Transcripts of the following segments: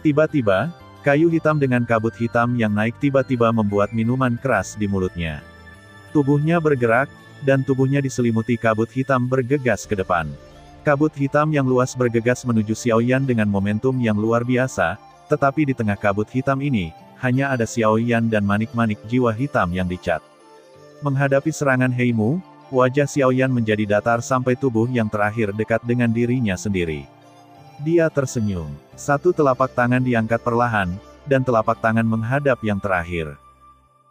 Tiba-tiba, kayu hitam dengan kabut hitam yang naik tiba-tiba membuat minuman keras di mulutnya. Tubuhnya bergerak, dan tubuhnya diselimuti kabut hitam bergegas ke depan. Kabut hitam yang luas bergegas menuju Xiaoyan dengan momentum yang luar biasa, tetapi di tengah kabut hitam ini, hanya ada Xiaoyan dan manik-manik jiwa hitam yang dicat. Menghadapi serangan Heimu, wajah Xiaoyan menjadi datar sampai tubuh yang terakhir dekat dengan dirinya sendiri. Dia tersenyum. Satu telapak tangan diangkat perlahan, dan telapak tangan menghadap yang terakhir.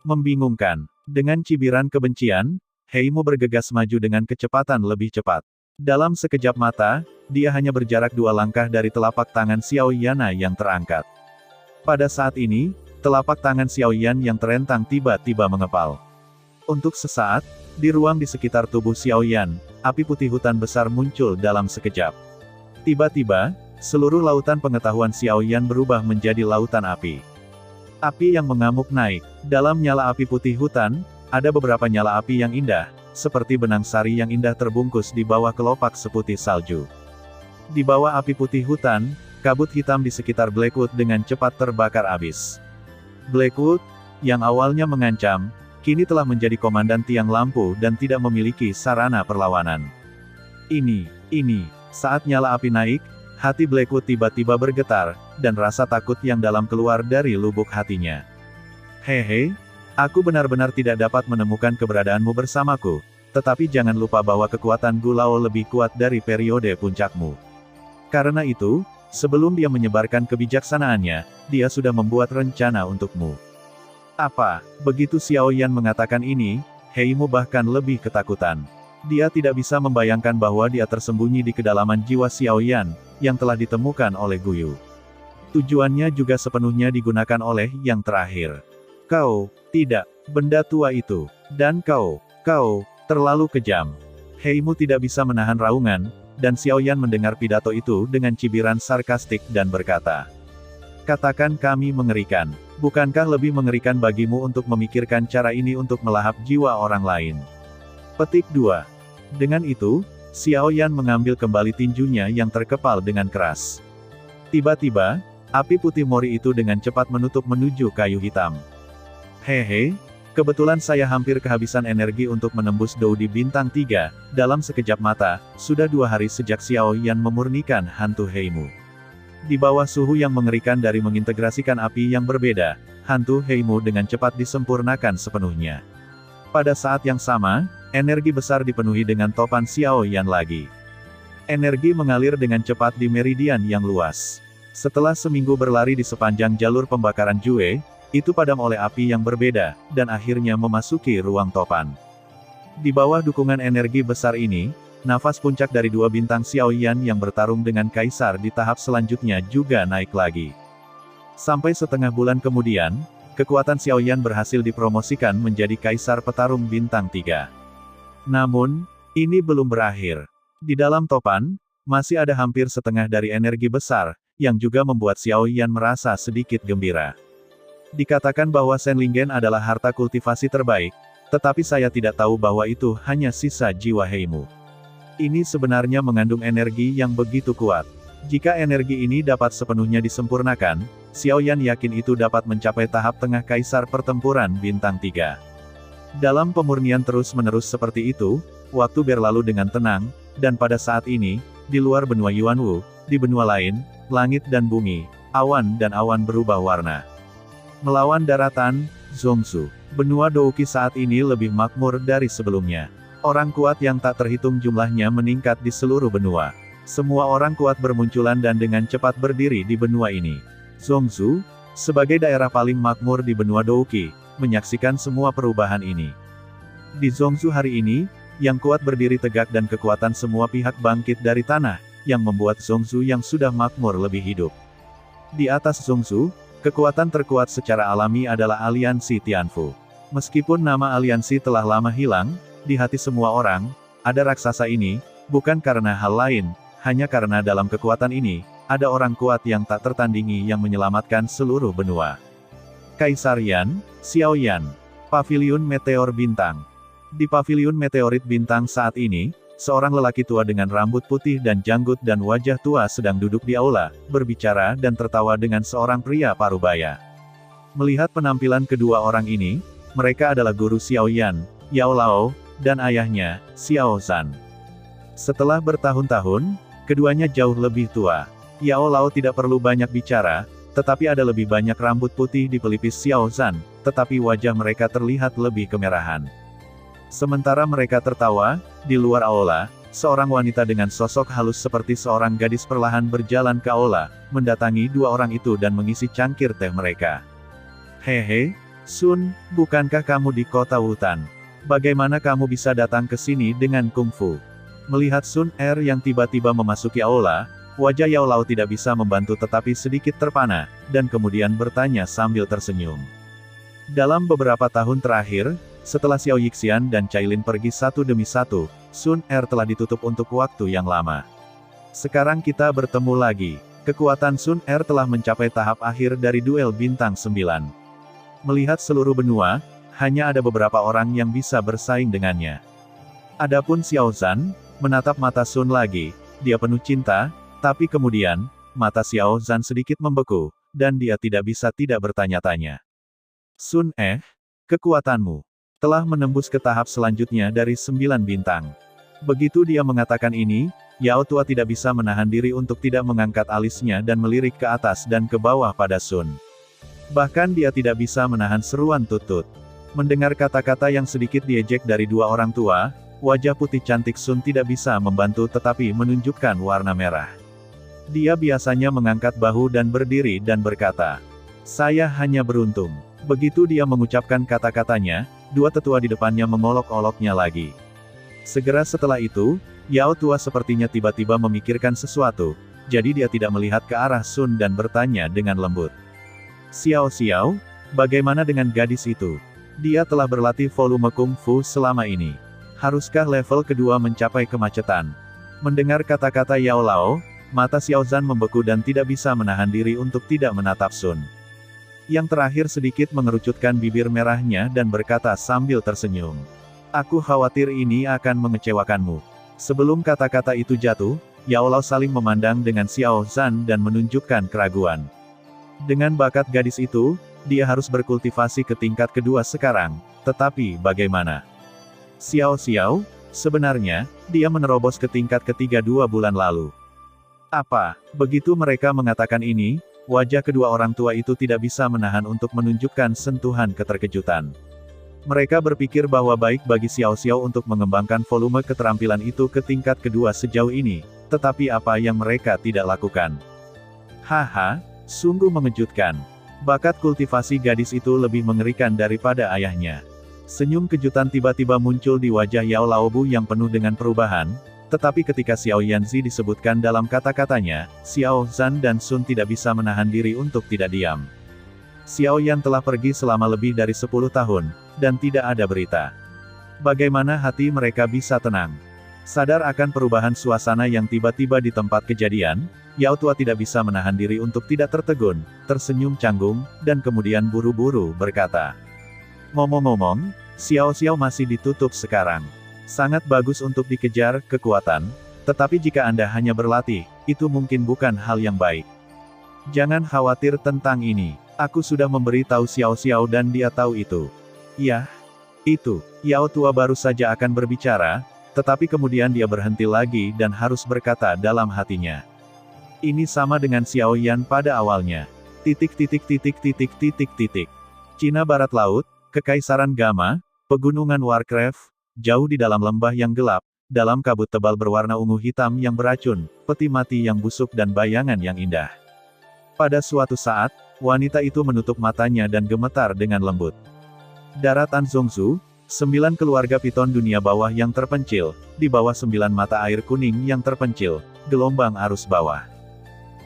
Membingungkan. Dengan cibiran kebencian, Heimu bergegas maju dengan kecepatan lebih cepat. Dalam sekejap mata, dia hanya berjarak 2 langkah dari telapak tangan Xiaoyan yang terangkat. Pada saat ini, telapak tangan Xiaoyan yang terentang tiba-tiba mengepal. Untuk sesaat, di ruang di sekitar tubuh Xiaoyan, api putih hutan besar muncul dalam sekejap. Tiba-tiba, seluruh lautan pengetahuan Xiaoyan berubah menjadi lautan api. Api yang mengamuk naik. Dalam nyala api putih hutan, ada beberapa nyala api yang indah, seperti benang sari yang indah terbungkus di bawah kelopak seputih salju. Di bawah api putih hutan, kabut hitam di sekitar Blackwood dengan cepat terbakar habis. Blackwood, yang awalnya mengancam, kini telah menjadi komandan tiang lampu dan tidak memiliki sarana perlawanan. Ini, saat nyala api naik, hati Blackwood tiba-tiba bergetar, dan rasa takut yang dalam keluar dari lubuk hatinya. Hehe. Aku benar-benar tidak dapat menemukan keberadaanmu bersamaku, tetapi jangan lupa bahwa kekuatan Gulao lebih kuat dari periode puncakmu. Karena itu, sebelum dia menyebarkan kebijaksanaannya, dia sudah membuat rencana untukmu. Apa? Begitu Xiaoyan mengatakan ini, Heimu bahkan lebih ketakutan. Dia tidak bisa membayangkan bahwa dia tersembunyi di kedalaman jiwa Xiaoyan, yang telah ditemukan oleh Guyu. Tujuannya juga sepenuhnya digunakan oleh yang terakhir. Kau, tidak, benda tua itu, dan kau, terlalu kejam. Heimu tidak bisa menahan raungan, dan Xiaoyan mendengar pidato itu dengan cibiran sarkastik dan berkata, "Katakan kami mengerikan. Bukankah lebih mengerikan bagimu untuk memikirkan cara ini untuk melahap jiwa orang lain?" Petik 2. Dengan itu, Xiaoyan mengambil kembali tinjunya yang terkepal dengan keras. Tiba-tiba, api putih mori itu dengan cepat menuju kayu hitam. Hehe, kebetulan saya hampir kehabisan energi untuk menembus Dou di bintang 3, dalam sekejap mata, sudah 2 hari sejak Xiaoyan memurnikan hantu Heimu. Di bawah suhu yang mengerikan dari mengintegrasikan api yang berbeda, hantu Heimu dengan cepat disempurnakan sepenuhnya. Pada saat yang sama, energi besar dipenuhi dengan topan Xiaoyan lagi. Energi mengalir dengan cepat di meridian yang luas. Setelah seminggu berlari di sepanjang jalur pembakaran Jue, itu padam oleh api yang berbeda, dan akhirnya memasuki ruang topan. Di bawah dukungan energi besar ini, nafas puncak dari 2 bintang Xiaoyan yang bertarung dengan Kaisar di tahap selanjutnya juga naik lagi. Sampai setengah bulan kemudian, kekuatan Xiaoyan berhasil dipromosikan menjadi Kaisar Petarung bintang 3. Namun, ini belum berakhir. Di dalam topan, masih ada hampir setengah dari energi besar, yang juga membuat Xiaoyan merasa sedikit gembira. Dikatakan bahwa Senlingen adalah harta kultivasi terbaik, tetapi saya tidak tahu bahwa itu hanya sisa jiwa Heimu. Ini sebenarnya mengandung energi yang begitu kuat. Jika energi ini dapat sepenuhnya disempurnakan, Xiaoyan yakin itu dapat mencapai tahap tengah Kaisar Pertempuran bintang 3. Dalam pemurnian terus-menerus seperti itu, waktu berlalu dengan tenang, dan pada saat ini, di luar benua Yuanwu, di benua lain, langit dan bumi, awan dan awan berubah warna. Melawan daratan, Zhongzhou. Benua Douqi saat ini lebih makmur dari sebelumnya. Orang kuat yang tak terhitung jumlahnya meningkat di seluruh benua. Semua orang kuat bermunculan dan dengan cepat berdiri di benua ini. Zhongzhou, sebagai daerah paling makmur di benua Douqi, menyaksikan semua perubahan ini. Di Zhongzhou hari ini, yang kuat berdiri tegak dan kekuatan semua pihak bangkit dari tanah, yang membuat Zhongzhou yang sudah makmur lebih hidup. Di atas Zhongzhou, kekuatan terkuat secara alami adalah aliansi Tianfu. Meskipun nama aliansi telah lama hilang, di hati semua orang, ada raksasa ini, bukan karena hal lain, hanya karena dalam kekuatan ini, ada orang kuat yang tak tertandingi yang menyelamatkan seluruh benua. Kaisar Yan, Xiaoyan. Paviliun Meteor Bintang. Di Paviliun Meteorit Bintang saat ini, seorang lelaki tua dengan rambut putih dan janggut dan wajah tua sedang duduk di aula, berbicara dan tertawa dengan seorang pria parubaya. Melihat penampilan kedua orang ini, mereka adalah guru Xiao Yan, Yao Lao, dan ayahnya, Xiao Zhan. Setelah bertahun-tahun, keduanya jauh lebih tua. Yao Lao tidak perlu banyak bicara, tetapi ada lebih banyak rambut putih di pelipis Xiao Zhan, tetapi wajah mereka terlihat lebih kemerahan. Sementara mereka tertawa, di luar aula, seorang wanita dengan sosok halus seperti seorang gadis perlahan berjalan ke aula, mendatangi dua orang itu dan mengisi cangkir teh mereka. Hehe, Sun, bukankah kamu di kota Wutan? Bagaimana kamu bisa datang ke sini dengan kungfu? Melihat Sun Er yang tiba-tiba memasuki aula, wajah Yao Lao tidak bisa membantu tetapi sedikit terpana, dan kemudian bertanya sambil tersenyum. Dalam beberapa tahun terakhir, setelah Xiao Yixian dan Cailin pergi satu demi satu, Sun Er telah ditutup untuk waktu yang lama. Sekarang kita bertemu lagi. Kekuatan Sun Er telah mencapai tahap akhir dari duel bintang 9. Melihat seluruh benua, hanya ada beberapa orang yang bisa bersaing dengannya. Adapun Xiao Zhan, menatap mata Sun lagi, dia penuh cinta, tapi kemudian, mata Xiao Zhan sedikit membeku, dan dia tidak bisa tidak bertanya-tanya. Sun, kekuatanmu telah menembus ke tahap selanjutnya dari 9 bintang. Begitu dia mengatakan ini, Yao tua tidak bisa menahan diri untuk tidak mengangkat alisnya dan melirik ke atas dan ke bawah pada Sun. Bahkan dia tidak bisa menahan seruan tutut. Mendengar kata-kata yang sedikit diejek dari dua orang tua, wajah putih cantik Sun tidak bisa membantu tetapi menunjukkan warna merah. Dia biasanya mengangkat bahu dan berdiri dan berkata, "Saya hanya beruntung." Begitu dia mengucapkan kata-katanya, dua tetua di depannya mengolok-oloknya lagi. Segera setelah itu, Yao tua sepertinya tiba-tiba memikirkan sesuatu, jadi dia tidak melihat ke arah Sun dan bertanya dengan lembut. "Xiao Xiao, bagaimana dengan gadis itu? Dia telah berlatih volume kungfu selama ini. Haruskah level kedua mencapai kemacetan?" Mendengar kata-kata Yao Lao, mata Xiao Zhan membeku dan tidak bisa menahan diri untuk tidak menatap Sun. Yang terakhir sedikit mengerucutkan bibir merahnya dan berkata sambil tersenyum. "Aku khawatir ini akan mengecewakanmu." Sebelum kata-kata itu jatuh, Yao Lao saling memandang dengan Xiao Zhan dan menunjukkan keraguan. Dengan bakat gadis itu, dia harus berkultivasi ke tingkat kedua sekarang, tetapi bagaimana? Xiao Xiao, sebenarnya, dia menerobos ke tingkat ketiga 2 bulan lalu. Apa? Begitu mereka mengatakan ini, wajah kedua orang tua itu tidak bisa menahan untuk menunjukkan sentuhan keterkejutan. Mereka berpikir bahwa baik bagi Xiao Xiao untuk mengembangkan volume keterampilan itu ke tingkat kedua sejauh ini, tetapi apa yang mereka tidak lakukan? Haha, sungguh mengejutkan. Bakat kultivasi gadis itu lebih mengerikan daripada ayahnya. Senyum kejutan tiba-tiba muncul di wajah Yao Laobu yang penuh dengan perubahan. Tetapi ketika Xiao Yanzi disebutkan dalam kata-katanya, Xiao Zhan dan Sun tidak bisa menahan diri untuk tidak diam. Xiao Yan telah pergi selama lebih dari 10 tahun, dan tidak ada berita. Bagaimana hati mereka bisa tenang? Sadar akan perubahan suasana yang tiba-tiba di tempat kejadian, Yao tua tidak bisa menahan diri untuk tidak tertegun, tersenyum canggung, dan kemudian buru-buru berkata. Ngomong-ngomong, Xiao Xiao masih ditutup sekarang. Sangat bagus untuk dikejar, kekuatan, tetapi jika Anda hanya berlatih, itu mungkin bukan hal yang baik. Jangan khawatir tentang ini. Aku sudah memberi tahu Xiao Xiao dan dia tahu itu. Yah, itu. Yao tua baru saja akan berbicara, tetapi kemudian dia berhenti lagi dan harus berkata dalam hatinya. Ini sama dengan Xiao Yan pada awalnya. Cina Barat Laut, Kekaisaran Gama, Pegunungan Warcraft, jauh di dalam lembah yang gelap, dalam kabut tebal berwarna ungu hitam yang beracun, peti mati yang busuk dan bayangan yang indah. Pada suatu saat, wanita itu menutup matanya dan gemetar dengan lembut. Daratan Zhongzhou, 9 keluarga piton dunia bawah yang terpencil, di bawah 9 mata air kuning yang terpencil, gelombang arus bawah.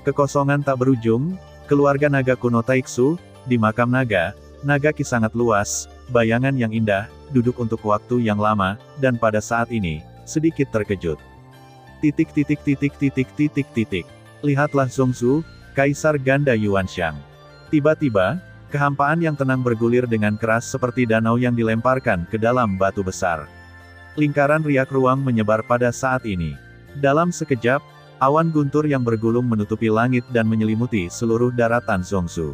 Kekosongan tak berujung, keluarga naga kuno Taiksu, di makam naga, naga Ki sangat luas, bayangan yang indah, duduk untuk waktu yang lama, dan pada saat ini, sedikit terkejut. Lihatlah Zhongzhou, Kaisar Ganda Yuanxiang. Tiba-tiba, kehampaan yang tenang bergulir dengan keras seperti danau yang dilemparkan ke dalam batu besar. Lingkaran riak ruang menyebar pada saat ini. Dalam sekejap, awan guntur yang bergulung menutupi langit dan menyelimuti seluruh daratan Zhongsu.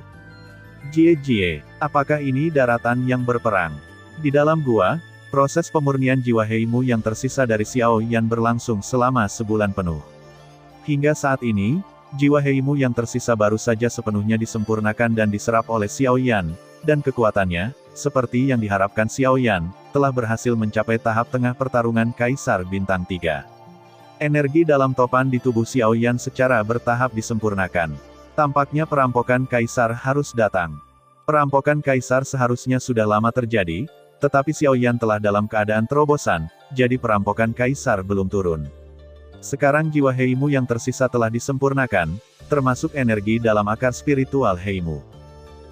Jie, apakah ini daratan yang berperang? Di dalam gua, proses pemurnian jiwa Heimu yang tersisa dari Xiao Yan berlangsung selama sebulan penuh. Hingga saat ini, jiwa Heimu yang tersisa baru saja sepenuhnya disempurnakan dan diserap oleh Xiao Yan, dan kekuatannya, seperti yang diharapkan Xiao Yan, telah berhasil mencapai tahap tengah pertarungan Kaisar Bintang 3. Energi dalam topan di tubuh Xiao Yan secara bertahap disempurnakan. Tampaknya perampokan Kaisar harus datang. Perampokan Kaisar seharusnya sudah lama terjadi, tetapi Xiao Yan telah dalam keadaan terobosan, jadi perampokan Kaisar belum turun. Sekarang jiwa Heimu yang tersisa telah disempurnakan, termasuk energi dalam akar spiritual Heimu.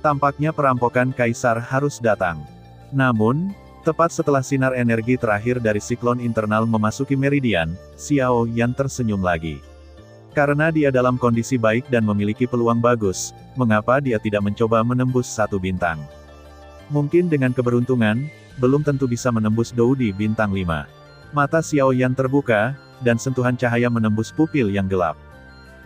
Tampaknya perampokan Kaisar harus datang. Namun, tepat setelah sinar energi terakhir dari siklon internal memasuki meridian, Xiao Yan tersenyum lagi. Karena dia dalam kondisi baik dan memiliki peluang bagus, mengapa dia tidak mencoba menembus satu bintang? Mungkin dengan keberuntungan, belum tentu bisa menembus Dou di bintang 5. Mata Xiao Yan terbuka, dan sentuhan cahaya menembus pupil yang gelap.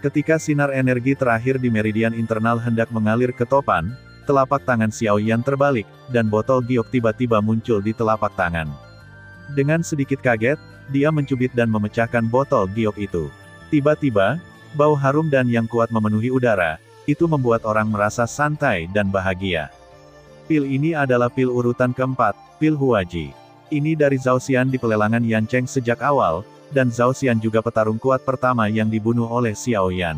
Ketika sinar energi terakhir di meridian internal hendak mengalir ke topan, telapak tangan Xiao Yan terbalik, dan botol giok tiba-tiba muncul di telapak tangan. Dengan sedikit kaget, dia mencubit dan memecahkan botol giok itu. Tiba-tiba, bau harum dan yang kuat memenuhi udara, itu membuat orang merasa santai dan bahagia. Pil ini adalah pil urutan keempat, pil Huaji. Ini dari Zhao Xian di pelelangan Yancheng sejak awal, dan Zhao Xian juga petarung kuat pertama yang dibunuh oleh Xiao Yan.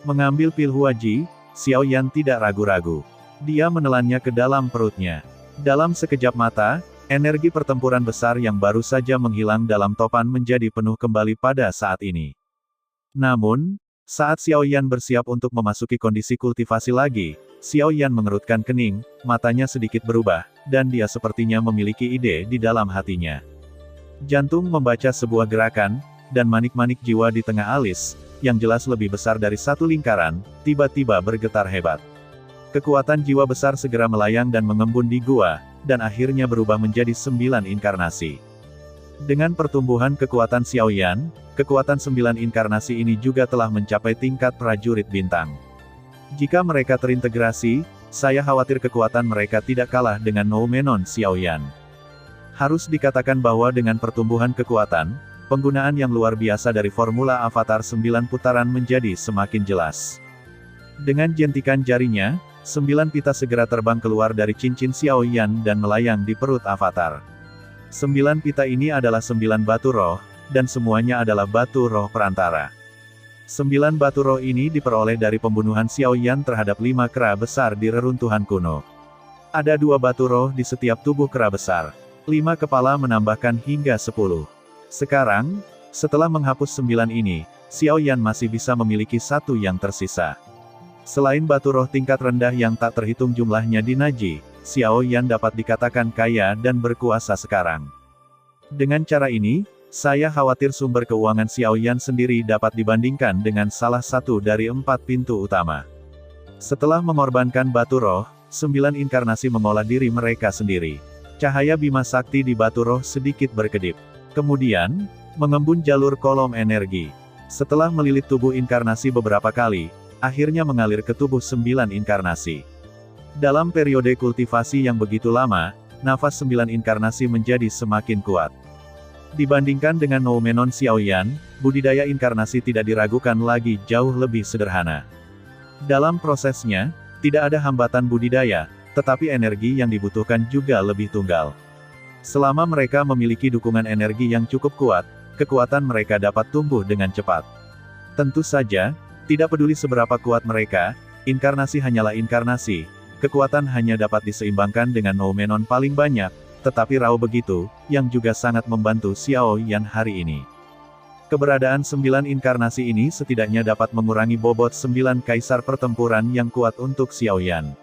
Mengambil pil Huaji, Xiao Yan tidak ragu-ragu. Dia menelannya ke dalam perutnya. Dalam sekejap mata, energi pertempuran besar yang baru saja menghilang dalam topan menjadi penuh kembali pada saat ini. Namun, saat Xiao Yan bersiap untuk memasuki kondisi kultivasi lagi, Xiao Yan mengerutkan kening, matanya sedikit berubah, dan dia sepertinya memiliki ide di dalam hatinya. Jantung membaca sebuah gerakan, dan manik-manik jiwa di tengah alis, yang jelas lebih besar dari satu lingkaran, tiba-tiba bergetar hebat. Kekuatan jiwa besar segera melayang dan mengembun di gua, dan akhirnya berubah menjadi 9 inkarnasi. Dengan pertumbuhan kekuatan Xiao Yan, kekuatan 9 inkarnasi ini juga telah mencapai tingkat prajurit bintang. Jika mereka terintegrasi, saya khawatir kekuatan mereka tidak kalah dengan Noumenon Xiao Yan. Harus dikatakan bahwa dengan pertumbuhan kekuatan, penggunaan yang luar biasa dari formula avatar 9 putaran menjadi semakin jelas. Dengan jentikan jarinya, 9 pita segera terbang keluar dari cincin Xiao Yan dan melayang di perut avatar. 9 pita ini adalah 9 batu roh, dan semuanya adalah batu roh perantara. 9 batu roh ini diperoleh dari pembunuhan Xiao Yan terhadap 5 kera besar di reruntuhan kuno. Ada 2 batu roh di setiap tubuh kera besar. 5 kepala menambahkan hingga 10. Sekarang, setelah menghapus 9 ini, Xiao Yan masih bisa memiliki 1 yang tersisa. Selain batu roh tingkat rendah yang tak terhitung jumlahnya di Naji, Xiao Yan dapat dikatakan kaya dan berkuasa sekarang. Dengan cara ini, saya khawatir sumber keuangan Xiao Yan sendiri dapat dibandingkan dengan salah satu dari 4 pintu utama. Setelah mengorbankan batu roh, 9 inkarnasi mengolah diri mereka sendiri. Cahaya Bima Sakti di batu roh sedikit berkedip. Kemudian, mengembun jalur kolom energi. Setelah melilit tubuh inkarnasi beberapa kali, akhirnya mengalir ke tubuh 9 inkarnasi. Dalam periode kultivasi yang begitu lama, nafas 9 inkarnasi menjadi semakin kuat. Dibandingkan dengan Noumenon Xiao Yan, budidaya inkarnasi tidak diragukan lagi jauh lebih sederhana. Dalam prosesnya, tidak ada hambatan budidaya, tetapi energi yang dibutuhkan juga lebih tunggal. Selama mereka memiliki dukungan energi yang cukup kuat, kekuatan mereka dapat tumbuh dengan cepat. Tentu saja, tidak peduli seberapa kuat mereka, inkarnasi hanyalah inkarnasi, kekuatan hanya dapat diseimbangkan dengan Noumenon paling banyak, tetapi Rao begitu, yang juga sangat membantu Xiao Yan hari ini. Keberadaan 9 inkarnasi ini setidaknya dapat mengurangi bobot 9 kaisar pertempuran yang kuat untuk Xiao Yan.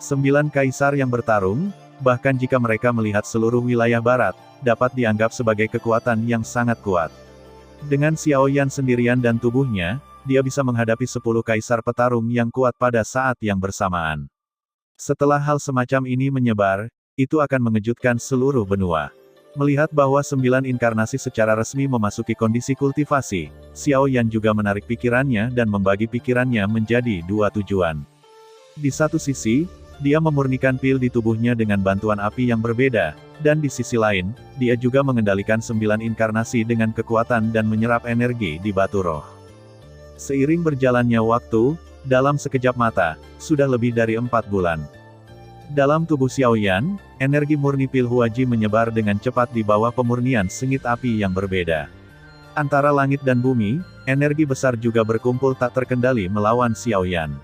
9 kaisar yang bertarung, bahkan jika mereka melihat seluruh wilayah barat, dapat dianggap sebagai kekuatan yang sangat kuat. Dengan Xiao Yan sendirian dan tubuhnya, dia bisa menghadapi 10 kaisar petarung yang kuat pada saat yang bersamaan. Setelah hal semacam ini menyebar, itu akan mengejutkan seluruh benua. Melihat bahwa 9 inkarnasi secara resmi memasuki kondisi kultivasi, Xiao Yan juga menarik pikirannya dan membagi pikirannya menjadi dua tujuan. Di satu sisi, dia memurnikan pil di tubuhnya dengan bantuan api yang berbeda, dan di sisi lain, dia juga mengendalikan 9 inkarnasi dengan kekuatan dan menyerap energi di batu roh. Seiring berjalannya waktu, dalam sekejap mata, sudah lebih dari 4 bulan. Dalam tubuh Xiao Yan, energi murni pil Huaji menyebar dengan cepat di bawah pemurnian sengit api yang berbeda. Antara langit dan bumi, energi besar juga berkumpul tak terkendali melawan Xiao Yan.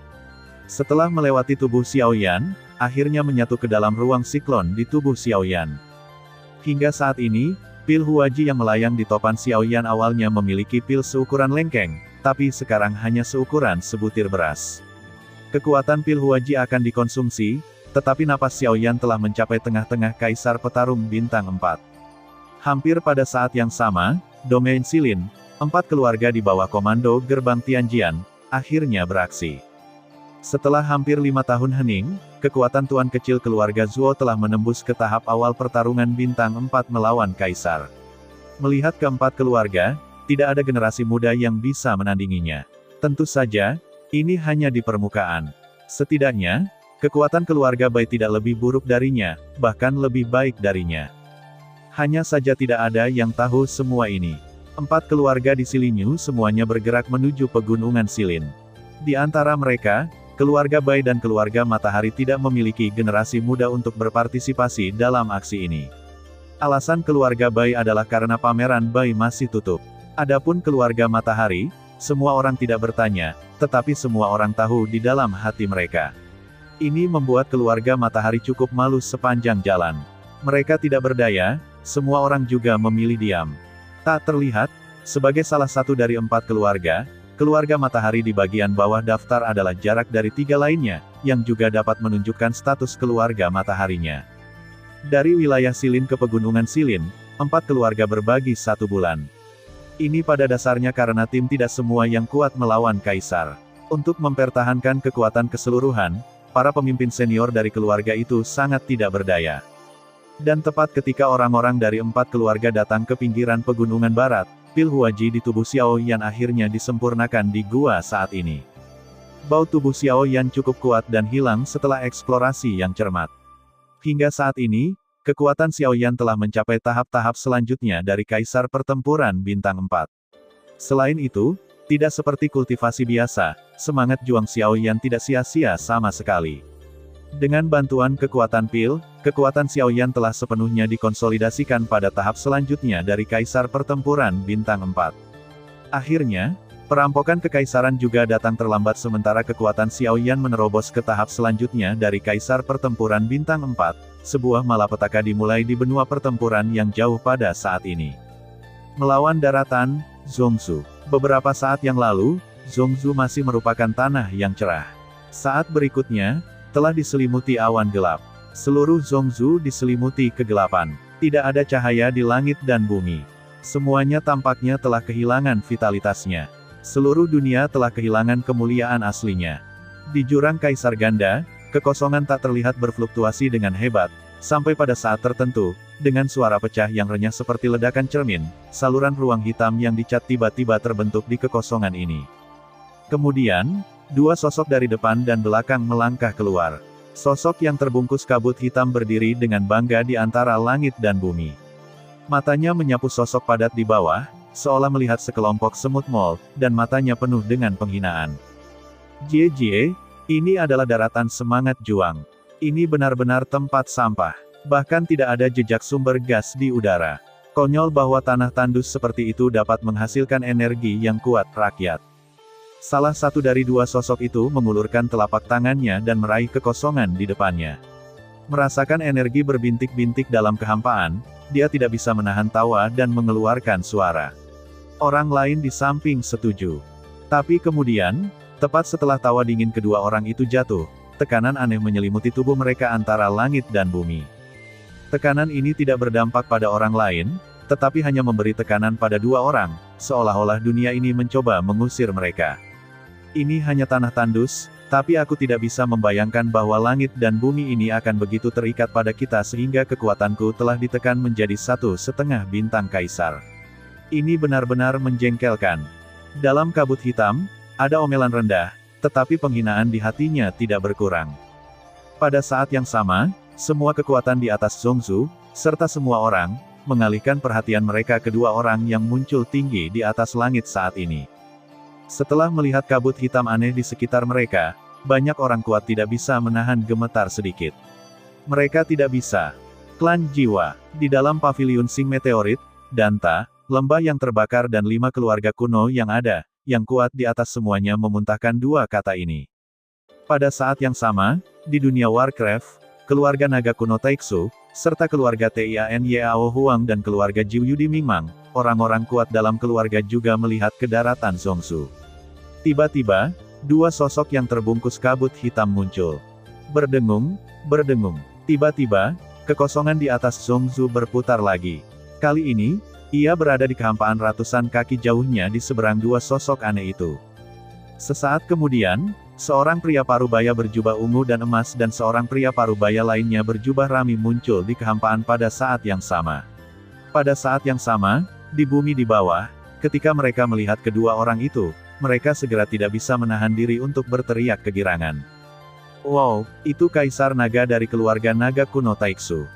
Setelah melewati tubuh Xiao Yan, akhirnya menyatu ke dalam ruang siklon di tubuh Xiao Yan. Hingga saat ini, pil Huaji yang melayang di topan Xiao Yan awalnya memiliki pil seukuran lengkeng, tapi sekarang hanya seukuran sebutir beras. Kekuatan pil Huaji akan dikonsumsi, tetapi napas Xiao Yan telah mencapai tengah-tengah Kaisar Petarung Bintang 4. Hampir pada saat yang sama, domain Silin, 4 keluarga di bawah komando Gerbang Tianjian, akhirnya beraksi. Setelah hampir 5 tahun hening, kekuatan tuan kecil keluarga Zuo telah menembus ke tahap awal pertarungan Bintang 4 melawan Kaisar. Melihat keempat keluarga, tidak ada generasi muda yang bisa menandinginya. Tentu saja, ini hanya di permukaan. Setidaknya, kekuatan keluarga Bai tidak lebih buruk darinya, bahkan lebih baik darinya. Hanya saja tidak ada yang tahu semua ini. 4 keluarga di Silinyu semuanya bergerak menuju pegunungan Silin. Di antara mereka, keluarga Bai dan keluarga Matahari tidak memiliki generasi muda untuk berpartisipasi dalam aksi ini. Alasan keluarga Bai adalah karena pameran Bai masih tutup. Adapun keluarga Matahari, semua orang tidak bertanya, tetapi semua orang tahu di dalam hati mereka. Ini membuat keluarga Matahari cukup malu sepanjang jalan. Mereka tidak berdaya, semua orang juga memilih diam. Tak terlihat, sebagai salah satu dari 4 keluarga, keluarga Matahari di bagian bawah daftar adalah jarak dari 3 lainnya, yang juga dapat menunjukkan status keluarga Mataharinya. Dari wilayah Silin ke pegunungan Silin, 4 keluarga berbagi 1 bulan. Ini pada dasarnya karena tim tidak semua yang kuat melawan Kaisar. Untuk mempertahankan kekuatan keseluruhan, para pemimpin senior dari keluarga itu sangat tidak berdaya. Dan tepat ketika orang-orang dari 4 keluarga datang ke pinggiran pegunungan barat, pil Huaji di tubuh Xiao Yan akhirnya disempurnakan di gua saat ini. Bau tubuh Xiao Yan cukup kuat dan hilang setelah eksplorasi yang cermat. Hingga saat ini, kekuatan Xiao Yan telah mencapai tahap-tahap selanjutnya dari Kaisar Pertempuran Bintang 4. Selain itu, tidak seperti kultivasi biasa, semangat juang Xiao Yan tidak sia-sia sama sekali. Dengan bantuan kekuatan pil, kekuatan Xiao Yan telah sepenuhnya dikonsolidasikan pada tahap selanjutnya dari Kaisar Pertempuran Bintang 4. Akhirnya, perampokan kekaisaran juga datang terlambat sementara kekuatan Xiao Yan menerobos ke tahap selanjutnya dari Kaisar Pertempuran Bintang 4, sebuah malapetaka dimulai di benua pertempuran yang jauh pada saat ini. Melawan daratan, Zhongzhou. Beberapa saat yang lalu, Zhongzhou masih merupakan tanah yang cerah. Saat berikutnya, telah diselimuti awan gelap. Seluruh Zhongzhou diselimuti kegelapan. Tidak ada cahaya di langit dan bumi. Semuanya tampaknya telah kehilangan vitalitasnya. Seluruh dunia telah kehilangan kemuliaan aslinya. Di jurang Kaisar Ganda, kekosongan tak terlihat berfluktuasi dengan hebat, sampai pada saat tertentu, dengan suara pecah yang renyah seperti ledakan cermin, saluran ruang hitam yang dicat tiba-tiba terbentuk di kekosongan ini. Kemudian, 2 sosok dari depan dan belakang melangkah keluar. Sosok yang terbungkus kabut hitam berdiri dengan bangga di antara langit dan bumi. Matanya menyapu sosok padat di bawah, seolah melihat sekelompok semut mol, dan matanya penuh dengan penghinaan. Jie, ini adalah daratan semangat juang. Ini benar-benar tempat sampah. Bahkan tidak ada jejak sumber gas di udara. Konyol bahwa tanah tandus seperti itu dapat menghasilkan energi yang kuat rakyat. Salah satu dari 2 sosok itu mengulurkan telapak tangannya dan meraih kekosongan di depannya. Merasakan energi berbintik-bintik dalam kehampaan, dia tidak bisa menahan tawa dan mengeluarkan suara. Orang lain di samping setuju. Tapi kemudian, tepat setelah tawa dingin kedua orang itu jatuh, tekanan aneh menyelimuti tubuh mereka antara langit dan bumi. Tekanan ini tidak berdampak pada orang lain, tetapi hanya memberi tekanan pada 2 orang, seolah-olah dunia ini mencoba mengusir mereka. Ini hanya tanah tandus, Tapi aku tidak bisa membayangkan bahwa langit dan bumi ini akan begitu terikat pada kita sehingga kekuatanku telah ditekan menjadi 1,5 bintang kaisar. Ini benar-benar menjengkelkan. Dalam kabut hitam, ada omelan rendah, tetapi penghinaan di hatinya tidak berkurang. Pada saat yang sama, semua kekuatan di atas Zhongzhu, serta semua orang, mengalihkan perhatian mereka kedua orang yang muncul tinggi di atas langit saat ini. Setelah melihat kabut hitam aneh di sekitar mereka, banyak orang kuat tidak bisa menahan gemetar sedikit. Mereka tidak bisa. Klan jiwa, di dalam paviliun Sing Meteorit, Danta, lembah yang terbakar dan 5 keluarga kuno yang ada, yang kuat di atas semuanya memuntahkan 2 kata ini. Pada saat yang sama, di dunia Warcraft, keluarga naga kuno Taixu, serta keluarga Tian Yao Huang dan keluarga Jiu Yudi Mingmang, orang-orang kuat dalam keluarga juga melihat ke daratan Zhongzhu. Tiba-tiba, 2 sosok yang terbungkus kabut hitam muncul. Berdengung, berdengung. Tiba-tiba, kekosongan di atas Zhongzhu berputar lagi. Kali ini, ia berada di kehampaan ratusan kaki jauhnya di seberang 2 sosok aneh itu. Sesaat kemudian, seorang pria parubaya berjubah ungu dan emas dan seorang pria parubaya lainnya berjubah rami muncul di kehampaan pada saat yang sama. Pada saat yang sama, di bumi di bawah, ketika mereka melihat kedua orang itu, mereka segera tidak bisa menahan diri untuk berteriak kegirangan. Wow, itu Kaisar Naga dari keluarga naga kuno Taixu.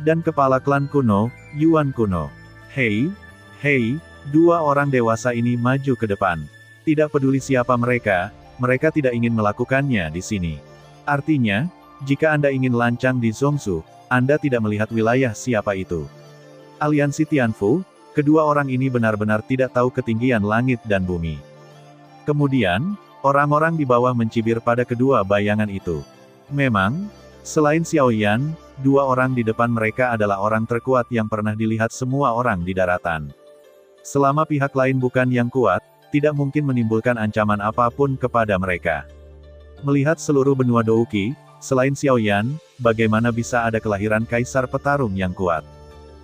Dan kepala klan kuno, Yuan kuno. Hei, hei, 2 orang dewasa ini maju ke depan. Tidak peduli siapa mereka tidak ingin melakukannya di sini. Artinya, jika Anda ingin lancang di Zhongzhu, Anda tidak melihat wilayah siapa itu. Aliansi Tianfu, kedua orang ini benar-benar tidak tahu ketinggian langit dan bumi. Kemudian, orang-orang di bawah mencibir pada kedua bayangan itu. Memang, selain Xiao Yan, 2 orang di depan mereka adalah orang terkuat yang pernah dilihat semua orang di daratan. Selama pihak lain bukan yang kuat, tidak mungkin menimbulkan ancaman apapun kepada mereka. Melihat seluruh benua Douqi, selain Xiao Yan, bagaimana bisa ada kelahiran kaisar petarung yang kuat?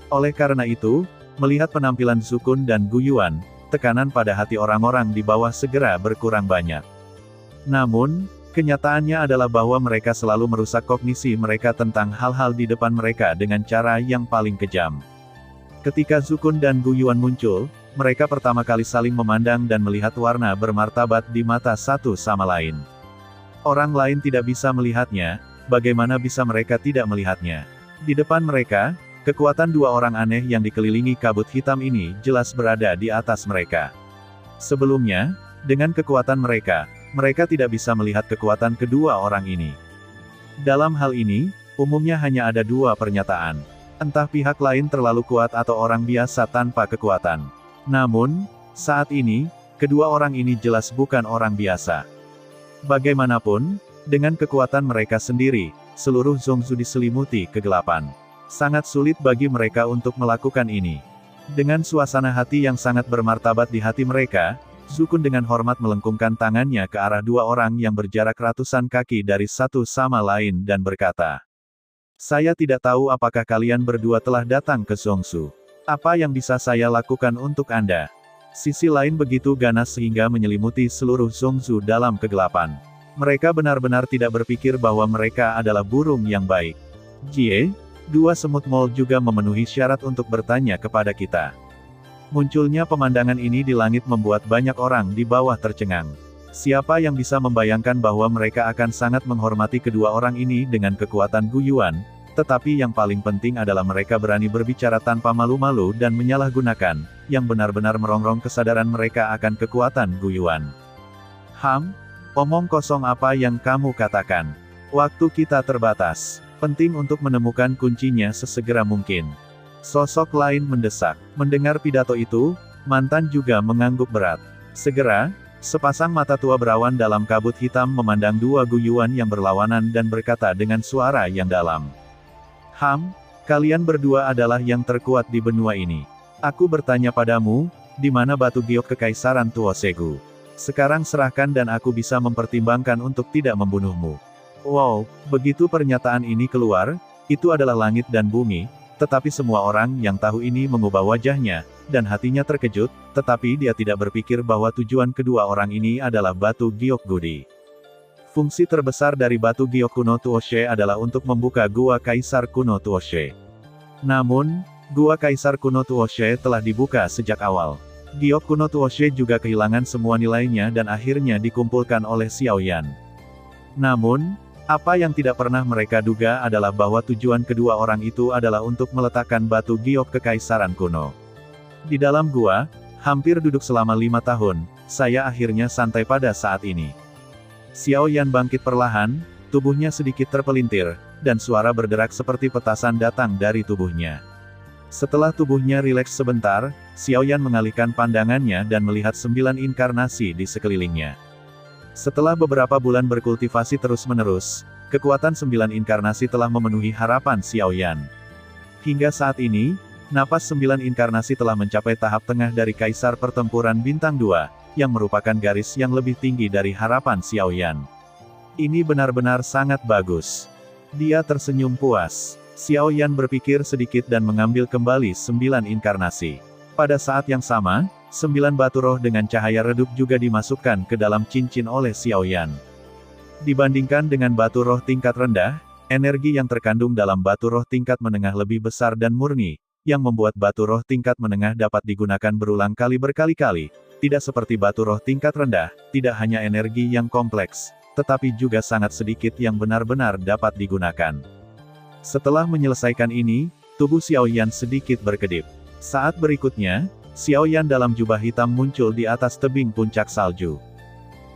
Oleh karena itu, melihat penampilan Zukun dan Gu Yuan, tekanan pada hati orang-orang di bawah segera berkurang banyak. Namun, kenyataannya adalah bahwa mereka selalu merusak kognisi mereka tentang hal-hal di depan mereka dengan cara yang paling kejam. Ketika Zukun dan Gu Yuan muncul, mereka pertama kali saling memandang dan melihat warna bermartabat di mata satu sama lain. Orang lain tidak bisa melihatnya, bagaimana bisa mereka tidak melihatnya? Di depan mereka, kekuatan 2 orang aneh yang dikelilingi kabut hitam ini jelas berada di atas mereka. Sebelumnya, dengan kekuatan mereka tidak bisa melihat kekuatan kedua orang ini. Dalam hal ini, umumnya hanya ada 2 pernyataan. Entah pihak lain terlalu kuat atau orang biasa tanpa kekuatan. Namun, saat ini, kedua orang ini jelas bukan orang biasa. Bagaimanapun, dengan kekuatan mereka sendiri, seluruh Zhongzhu diselimuti kegelapan. Sangat sulit bagi mereka untuk melakukan ini. Dengan suasana hati yang sangat bermartabat di hati mereka, Zukun dengan hormat melengkungkan tangannya ke arah 2 orang yang berjarak ratusan kaki dari satu sama lain dan berkata, "Saya tidak tahu apakah kalian berdua telah datang ke Zhongzhu. Apa yang bisa saya lakukan untuk Anda?" Sisi lain begitu ganas sehingga menyelimuti seluruh Zhongzhu dalam kegelapan. Mereka benar-benar tidak berpikir bahwa mereka adalah burung yang baik. "Jie, 2 semut mol juga memenuhi syarat untuk bertanya kepada kita." Munculnya pemandangan ini di langit membuat banyak orang di bawah tercengang. Siapa yang bisa membayangkan bahwa mereka akan sangat menghormati kedua orang ini dengan kekuatan Gu Yuan, tetapi yang paling penting adalah mereka berani berbicara tanpa malu-malu dan menyalahgunakan, yang benar-benar merongrong kesadaran mereka akan kekuatan Gu Yuan. Omong kosong apa yang kamu katakan? Waktu kita terbatas. Penting untuk menemukan kuncinya sesegera mungkin. Sosok lain mendesak. Mendengar pidato itu, mantan juga mengangguk berat. Segera, sepasang mata tua berawan dalam kabut hitam memandang 2 Gu Yuan yang berlawanan dan berkata dengan suara yang dalam. Kalian berdua adalah yang terkuat di benua ini. Aku bertanya padamu, di mana batu giok kekaisaran Tuo Segu? Sekarang serahkan dan aku bisa mempertimbangkan untuk tidak membunuhmu. Wow, begitu pernyataan ini keluar, itu adalah langit dan bumi, tetapi semua orang yang tahu ini mengubah wajahnya, dan hatinya terkejut, tetapi dia tidak berpikir bahwa tujuan kedua orang ini adalah batu giok Gudi. Fungsi terbesar dari batu giok kuno Tuoshe adalah untuk membuka gua Kaisar kuno Tuoshe. Namun, gua Kaisar kuno Tuoshe telah dibuka sejak awal. Giok kuno Tuoshe juga kehilangan semua nilainya dan akhirnya dikumpulkan oleh Xiao Yan. Namun, apa yang tidak pernah mereka duga adalah bahwa tujuan kedua orang itu adalah untuk meletakkan batu giok kekaisaran kuno. Di dalam gua, hampir duduk selama 5 tahun, saya akhirnya santai pada saat ini. Xiao Yan bangkit perlahan, tubuhnya sedikit terpelintir, dan suara berderak seperti petasan datang dari tubuhnya. Setelah tubuhnya rileks sebentar, Xiao Yan mengalihkan pandangannya dan melihat 9 inkarnasi di sekelilingnya. Setelah beberapa bulan berkultivasi terus-menerus, kekuatan 9 inkarnasi telah memenuhi harapan Xiao Yan. Hingga saat ini, napas 9 inkarnasi telah mencapai tahap tengah dari Kaisar Pertempuran Bintang 2, yang merupakan garis yang lebih tinggi dari harapan Xiao Yan. Ini benar-benar sangat bagus. Dia tersenyum puas. Xiao Yan berpikir sedikit dan mengambil kembali 9 inkarnasi. Pada saat yang sama, 9 batu roh dengan cahaya redup juga dimasukkan ke dalam cincin oleh Xiao Yan. Dibandingkan dengan batu roh tingkat rendah, energi yang terkandung dalam batu roh tingkat menengah lebih besar dan murni, yang membuat batu roh tingkat menengah dapat digunakan berulang kali berkali-kali. Tidak seperti batu roh tingkat rendah, tidak hanya energi yang kompleks, tetapi juga sangat sedikit yang benar-benar dapat digunakan. Setelah menyelesaikan ini, tubuh Xiao Yan sedikit berkedip. Saat berikutnya, Xiao Yan dalam jubah hitam muncul di atas tebing puncak salju.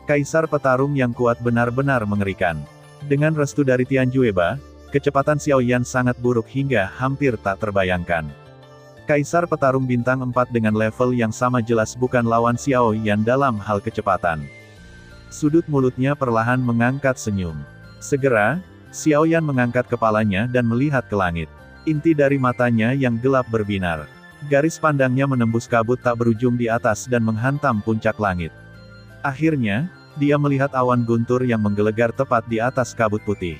Kaisar petarung yang kuat benar-benar mengerikan. Dengan restu dari Tian Jueba, kecepatan Xiao Yan sangat buruk hingga hampir tak terbayangkan. Kaisar petarung bintang 4 dengan level yang sama jelas bukan lawan Xiao Yan dalam hal kecepatan. Sudut mulutnya perlahan mengangkat senyum. Segera, Xiao Yan mengangkat kepalanya dan melihat ke langit. Inti dari matanya yang gelap berbinar. Garis pandangnya menembus kabut tak berujung di atas dan menghantam puncak langit. Akhirnya, dia melihat awan guntur yang menggelegar tepat di atas kabut putih.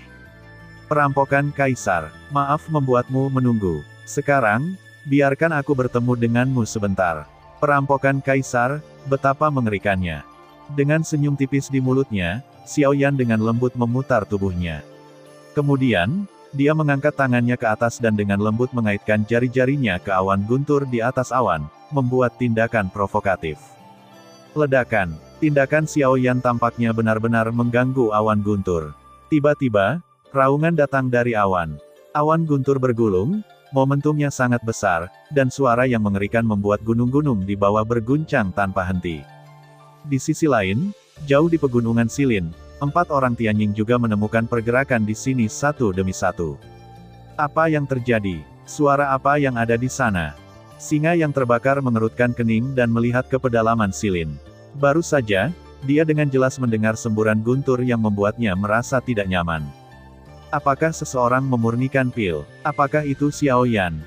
Perampokan Kaisar, maaf membuatmu menunggu. Sekarang, biarkan aku bertemu denganmu sebentar. Perampokan Kaisar, betapa mengerikannya. Dengan senyum tipis di mulutnya, Xiao Yan dengan lembut memutar tubuhnya. Kemudian, dia mengangkat tangannya ke atas dan dengan lembut mengaitkan jari-jarinya ke awan guntur di atas awan, membuat tindakan provokatif. Ledakan. Tindakan Xiao Yan tampaknya benar-benar mengganggu awan guntur. Tiba-tiba, raungan datang dari awan. Awan guntur bergulung, momentumnya sangat besar, dan suara yang mengerikan membuat gunung-gunung di bawah berguncang tanpa henti. Di sisi lain, jauh di pegunungan Silin, 4 orang Tianying juga menemukan pergerakan di sini satu demi satu. Apa yang terjadi? Suara apa yang ada di sana? Singa yang terbakar mengerutkan kening dan melihat ke pedalaman Silin. Baru saja, dia dengan jelas mendengar semburan guntur yang membuatnya merasa tidak nyaman. Apakah seseorang memurnikan pil? Apakah itu Xiao Yan?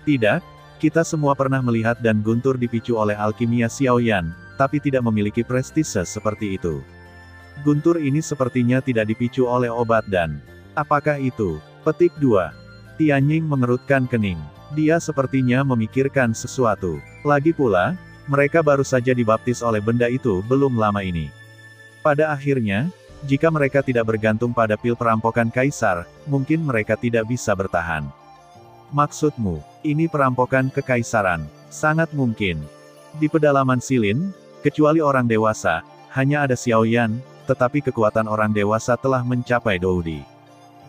Tidak, kita semua pernah melihat dan guntur dipicu oleh alkimia Xiao Yan, tapi tidak memiliki prestise seperti itu. Guntur ini sepertinya tidak dipicu oleh obat dan... Apakah itu? Petik 2. Tianying mengerutkan kening. Dia sepertinya memikirkan sesuatu. Lagi pula, mereka baru saja dibaptis oleh benda itu belum lama ini. Pada akhirnya, jika mereka tidak bergantung pada pil perampokan Kaisar, mungkin mereka tidak bisa bertahan. Maksudmu, ini perampokan kekaisaran? Sangat mungkin. Di pedalaman Silin, kecuali orang dewasa, hanya ada Xiao Yan, tetapi kekuatan orang dewasa telah mencapai Doudi.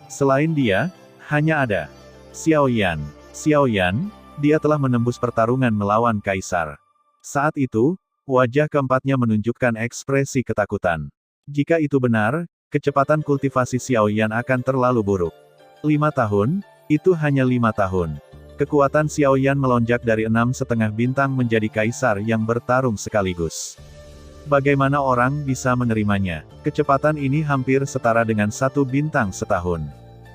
Selain dia, hanya ada Xiao Yan. Xiao Yan, dia telah menembus pertarungan melawan Kaisar. Saat itu, wajah keempatnya menunjukkan ekspresi ketakutan. Jika itu benar, kecepatan kultivasi Xiao Yan akan terlalu buruk. 5 tahun, itu hanya 5 tahun. Kekuatan Xiao Yan melonjak dari 6,5 bintang menjadi kaisar yang bertarung sekaligus. Bagaimana orang bisa menerimanya? Kecepatan ini hampir setara dengan 1 bintang setahun.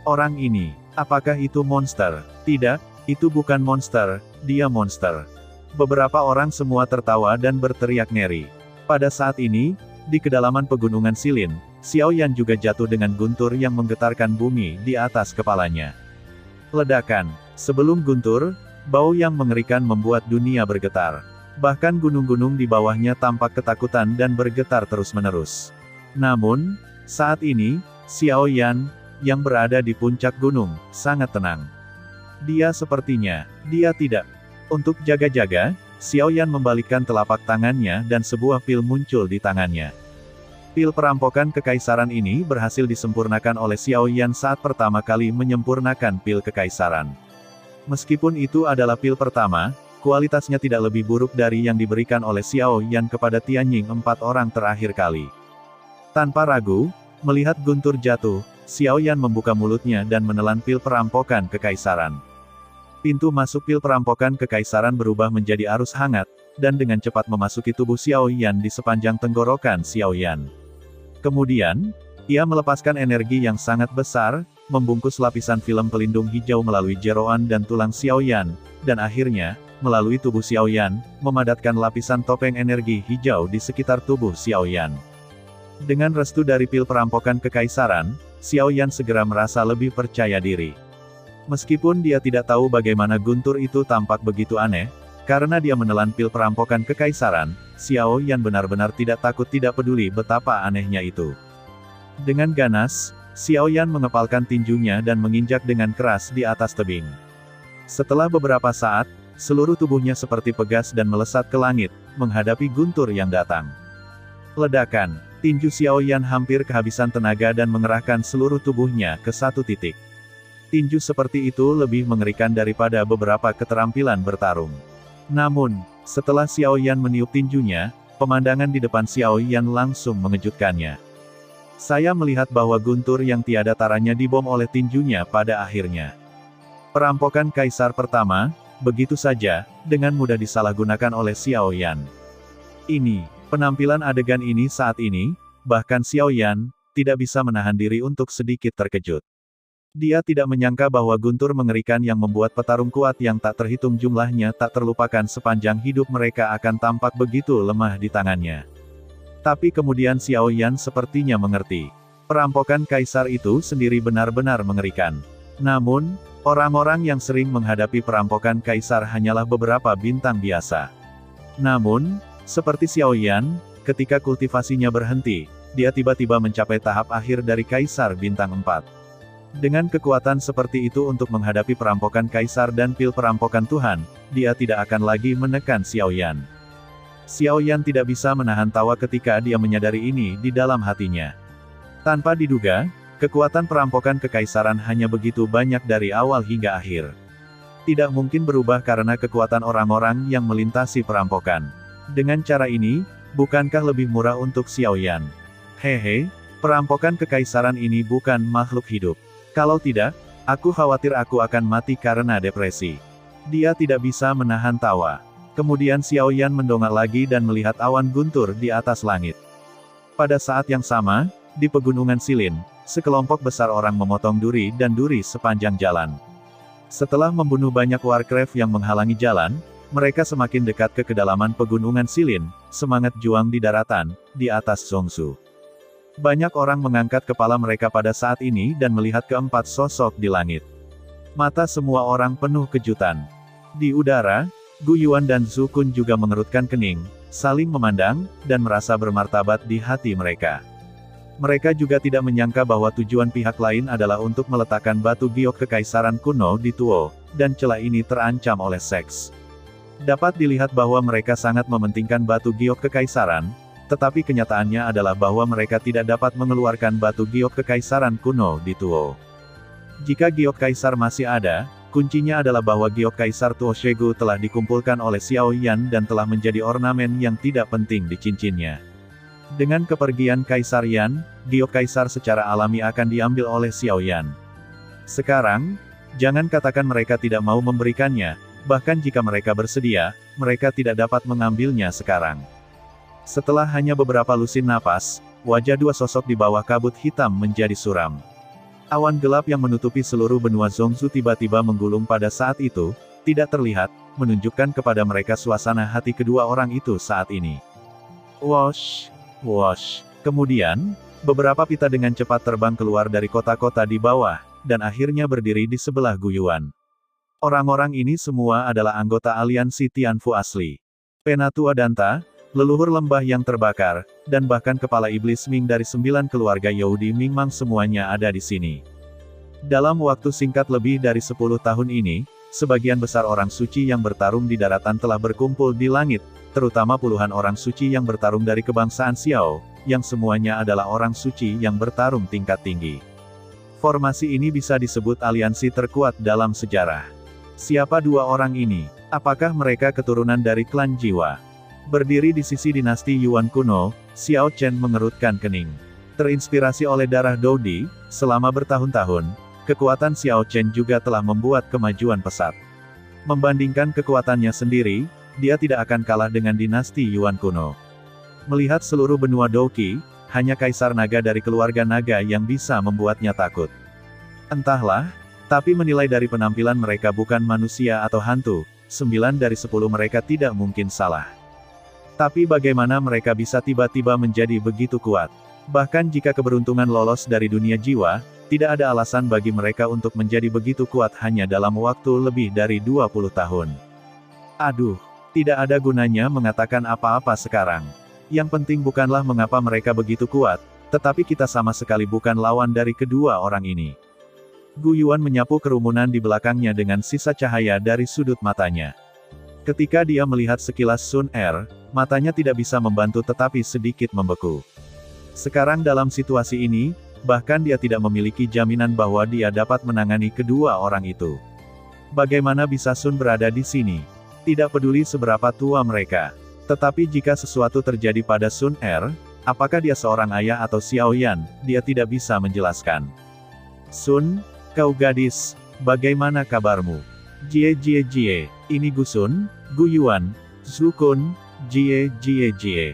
Orang ini, apakah itu monster? Tidak, itu bukan monster, dia monster. Beberapa orang semua tertawa dan berteriak ngeri. Pada saat ini, di kedalaman pegunungan Silin, Xiao Yan juga jatuh dengan guntur yang menggetarkan bumi di atas kepalanya. Ledakan. Sebelum guntur, bau yang mengerikan membuat dunia bergetar. Bahkan gunung-gunung di bawahnya tampak ketakutan dan bergetar terus-menerus. Namun, Saat ini, Xiao Yan, yang berada di puncak gunung, sangat tenang. Dia tidak. Untuk jaga-jaga, Xiao Yan membalikkan telapak tangannya dan sebuah pil muncul di tangannya. Pil perampokan kekaisaran ini berhasil disempurnakan oleh Xiao Yan saat pertama kali menyempurnakan pil kekaisaran. Meskipun itu adalah pil pertama, kualitasnya tidak lebih buruk dari yang diberikan oleh Xiao Yan kepada Tianying 4 orang terakhir kali. Tanpa ragu, melihat guntur jatuh, Xiao Yan membuka mulutnya dan menelan pil perampokan kekaisaran. Pintu masuk pil perampokan kekaisaran berubah menjadi arus hangat, dan dengan cepat memasuki tubuh Xiao Yan di sepanjang tenggorokan Xiao Yan. Kemudian, ia melepaskan energi yang sangat besar, membungkus lapisan film pelindung hijau melalui jeroan dan tulang Xiao Yan, dan akhirnya, melalui tubuh Xiao Yan, memadatkan lapisan topeng energi hijau di sekitar tubuh Xiao Yan. Dengan restu dari pil perampokan kekaisaran, Xiao Yan segera merasa lebih percaya diri. Meskipun dia tidak tahu bagaimana guntur itu tampak begitu aneh, karena dia menelan pil perampokan kekaisaran, Xiao Yan benar-benar tidak takut tidak peduli betapa anehnya itu. Dengan ganas, Xiao Yan mengepalkan tinjunya dan menginjak dengan keras di atas tebing. Setelah beberapa saat, seluruh tubuhnya seperti pegas dan melesat ke langit, menghadapi guntur yang datang. Ledakan, tinju Xiao Yan hampir kehabisan tenaga dan mengerahkan seluruh tubuhnya ke satu titik. Tinju seperti itu lebih mengerikan daripada beberapa keterampilan bertarung. Namun, setelah Xiao Yan meniup tinjunya, pemandangan di depan Xiao Yan langsung mengejutkannya. Saya melihat bahwa guntur yang tiada taranya dibom oleh tinjunya pada akhirnya. Perampokan Kaisar pertama, begitu saja, dengan mudah disalahgunakan oleh Xiao Yan. Penampilan adegan ini saat ini, bahkan Xiao Yan, tidak bisa menahan diri untuk sedikit terkejut. Dia tidak menyangka bahwa guntur mengerikan yang membuat petarung kuat yang tak terhitung jumlahnya tak terlupakan sepanjang hidup mereka akan tampak begitu lemah di tangannya. Tapi kemudian Xiao Yan sepertinya mengerti. Perampokan Kaisar itu sendiri benar-benar mengerikan. Namun, orang-orang yang sering menghadapi perampokan Kaisar hanyalah beberapa bintang biasa. Namun, seperti Xiao Yan, ketika kultivasinya berhenti, dia tiba-tiba mencapai tahap akhir dari Kaisar bintang 4. Dengan kekuatan seperti itu untuk menghadapi perampokan Kaisar dan pil perampokan Tuhan, dia tidak akan lagi menekan Xiao Yan. Xiao Yan tidak bisa menahan tawa ketika dia menyadari ini di dalam hatinya. Tanpa diduga, kekuatan perampokan kekaisaran hanya begitu banyak dari awal hingga akhir. Tidak mungkin berubah karena kekuatan orang-orang yang melintasi perampokan. Dengan cara ini, bukankah lebih murah untuk Xiao Yan? Hehe, perampokan kekaisaran ini bukan makhluk hidup. Kalau tidak, aku khawatir aku akan mati karena depresi. Dia tidak bisa menahan tawa. Kemudian Xiao Yan mendongak lagi dan melihat awan guntur di atas langit. Pada saat yang sama, di pegunungan Silin, sekelompok besar orang memotong duri dan duri sepanjang jalan. Setelah membunuh banyak warcraft yang menghalangi jalan, mereka semakin dekat ke kedalaman pegunungan Silin, semangat juang di daratan, di atas Zhongsu. Banyak orang mengangkat kepala mereka pada saat ini dan melihat keempat sosok di langit. Mata semua orang penuh kejutan. Di udara, Gu Yuan dan Zhu Kun juga mengerutkan kening, saling memandang, dan merasa bermartabat di hati mereka. Mereka juga tidak menyangka bahwa tujuan pihak lain adalah untuk meletakkan batu giok kekaisaran kuno di Tuo, dan celah ini terancam oleh seks. Dapat dilihat bahwa mereka sangat mementingkan batu giok kekaisaran, tetapi kenyataannya adalah bahwa mereka tidak dapat mengeluarkan batu giok kekaisaran kuno di Tuo. Jika giok kaisar masih ada, kuncinya adalah bahwa giok kaisar Tuo Shegu telah dikumpulkan oleh Xiao Yan dan telah menjadi ornamen yang tidak penting di cincinnya. Dengan kepergian Kaisar Yan, giok kaisar secara alami akan diambil oleh Xiao Yan. Sekarang, jangan katakan mereka tidak mau memberikannya, bahkan jika mereka bersedia, mereka tidak dapat mengambilnya sekarang. Setelah hanya beberapa lusin napas, wajah dua sosok di bawah kabut hitam menjadi suram. Awan gelap yang menutupi seluruh benua Zhongzu tiba-tiba menggulung pada saat itu, tidak terlihat, menunjukkan kepada mereka suasana hati kedua orang itu saat ini. Wosh, wosh. Kemudian, beberapa pita dengan cepat terbang keluar dari kota-kota di bawah, dan akhirnya berdiri di sebelah Gu Yuan. Orang-orang ini semua adalah anggota aliansi Tianfu asli. Penatua Danta, leluhur lembah yang terbakar, dan bahkan kepala iblis Ming dari 9 keluarga Yahudi Ming Mang semuanya ada di sini. Dalam waktu singkat lebih dari 10 tahun ini, sebagian besar orang suci yang bertarung di daratan telah berkumpul di langit, terutama puluhan orang suci yang bertarung dari kebangsaan Xiao, yang semuanya adalah orang suci yang bertarung tingkat tinggi. Formasi ini bisa disebut aliansi terkuat dalam sejarah. Siapa dua orang ini? Apakah mereka keturunan dari klan Jiwa? Berdiri di sisi dinasti Yuan kuno, Xiao Chen mengerutkan kening. Terinspirasi oleh darah Dou Di, selama bertahun-tahun, kekuatan Xiao Chen juga telah membuat kemajuan pesat. Membandingkan kekuatannya sendiri, dia tidak akan kalah dengan dinasti Yuan kuno. Melihat seluruh benua Douqi, hanya Kaisar Naga dari keluarga naga yang bisa membuatnya takut. Entahlah, tapi menilai dari penampilan mereka bukan manusia atau hantu, 9 dari 10 mereka tidak mungkin salah. Tapi bagaimana mereka bisa tiba-tiba menjadi begitu kuat? Bahkan jika keberuntungan lolos dari dunia jiwa, tidak ada alasan bagi mereka untuk menjadi begitu kuat hanya dalam waktu lebih dari 20 tahun. Aduh, tidak ada gunanya mengatakan apa-apa sekarang. Yang penting bukanlah mengapa mereka begitu kuat, tetapi kita sama sekali bukan lawan dari kedua orang ini. Gu Yuan menyapu kerumunan di belakangnya dengan sisa cahaya dari sudut matanya. Ketika dia melihat sekilas Sun Er, matanya tidak bisa membantu tetapi sedikit membeku. Sekarang dalam situasi ini, bahkan dia tidak memiliki jaminan bahwa dia dapat menangani kedua orang itu. Bagaimana bisa Sun berada di sini? Tidak peduli seberapa tua mereka. Tetapi jika sesuatu terjadi pada Sun Er, apakah dia seorang ayah atau Xiaoyan, dia tidak bisa menjelaskan. Sun, kau gadis, bagaimana kabarmu? Jie, ini Gu Sun, Gu Yuan, Zhu Kun, Jie.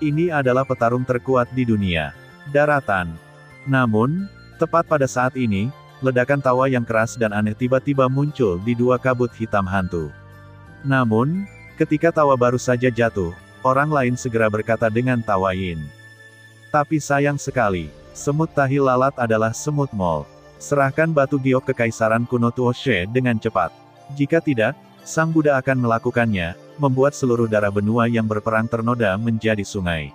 Ini adalah petarung terkuat di dunia daratan. Namun, tepat pada saat ini, ledakan tawa yang keras dan aneh tiba-tiba muncul di dua kabut hitam hantu. Namun, ketika tawa baru saja jatuh, orang lain segera berkata dengan tawa yin. Tapi sayang sekali, semut tahi lalat adalah semut mol. Serahkan batu giok kekaisaran kuno Tuoshe dengan cepat. Jika tidak, Sang Buddha akan melakukannya, membuat seluruh darah benua yang berperang ternoda menjadi sungai.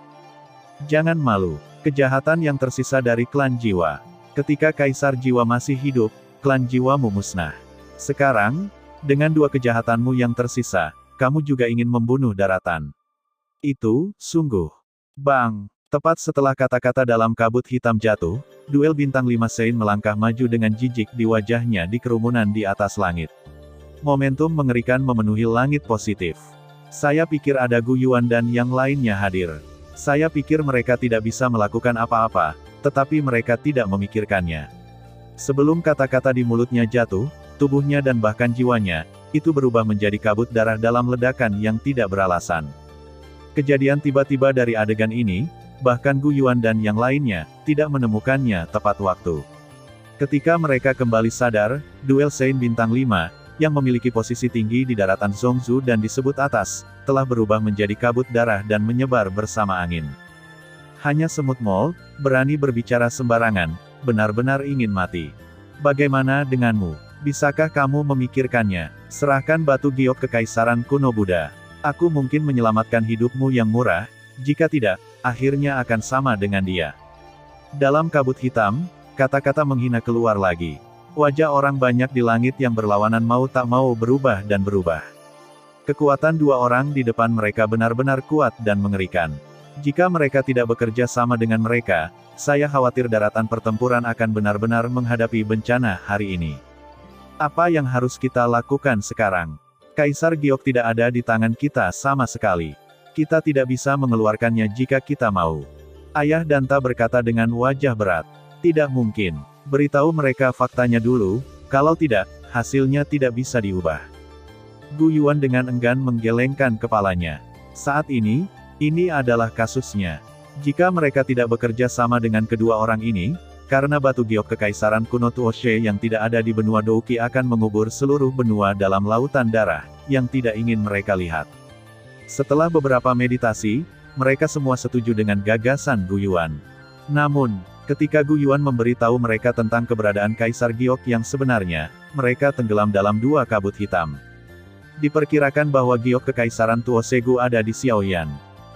Jangan malu, kejahatan yang tersisa dari klan Jiwa. Ketika Kaisar Jiwa masih hidup, klan Jiwamu musnah. Sekarang, dengan dua kejahatanmu yang tersisa, kamu juga ingin membunuh daratan. Itu, sungguh. Bang! Tepat setelah kata-kata dalam kabut hitam jatuh, duel bintang 5 Sein melangkah maju dengan jijik di wajahnya di kerumunan di atas langit. Momentum mengerikan memenuhi langit positif. Saya pikir ada Gu Yuan dan yang lainnya hadir. Saya pikir mereka tidak bisa melakukan apa-apa, tetapi mereka tidak memikirkannya. Sebelum kata-kata di mulutnya jatuh, tubuhnya dan bahkan jiwanya, itu berubah menjadi kabut darah dalam ledakan yang tidak beralasan. Kejadian tiba-tiba dari adegan ini, bahkan Gu Yuan dan yang lainnya, tidak menemukannya tepat waktu. Ketika mereka kembali sadar, duel Sein Bintang 5, yang memiliki posisi tinggi di daratan Zhongzhou dan disebut atas, telah berubah menjadi kabut darah dan menyebar bersama angin. Hanya semut mol, berani berbicara sembarangan, benar-benar ingin mati. Bagaimana denganmu? Bisakah kamu memikirkannya? Serahkan batu giok kekaisaran kuno Buddha. Aku mungkin menyelamatkan hidupmu yang murah, jika tidak, akhirnya akan sama dengan dia. Dalam kabut hitam, kata-kata menghina keluar lagi. Wajah orang banyak di langit yang berlawanan mau tak mau berubah dan berubah. Kekuatan dua orang di depan mereka benar-benar kuat dan mengerikan. Jika mereka tidak bekerja sama dengan mereka, saya khawatir daratan pertempuran akan benar-benar menghadapi bencana hari ini. Apa yang harus kita lakukan sekarang? Kaisar Giok tidak ada di tangan kita sama sekali. Kita tidak bisa mengeluarkannya jika kita mau. Ayah Danta berkata dengan wajah berat. Tidak mungkin. Beritahu mereka faktanya dulu, kalau tidak, hasilnya tidak bisa diubah. Gu Yuan dengan enggan menggelengkan kepalanya. Saat ini adalah kasusnya. Jika mereka tidak bekerja sama dengan kedua orang ini, karena batu giok kekaisaran kuno Tuoshe yang tidak ada di benua Douqi akan mengubur seluruh benua dalam lautan darah, yang tidak ingin mereka lihat. Setelah beberapa meditasi, mereka semua setuju dengan gagasan Gu Yuan. Namun, ketika Gu Yuan memberitahu mereka tentang keberadaan Kaisar Giok yang sebenarnya, mereka tenggelam dalam dua kabut hitam. Diperkirakan bahwa giok kekaisaran Tuosegu ada di Xiaoyan.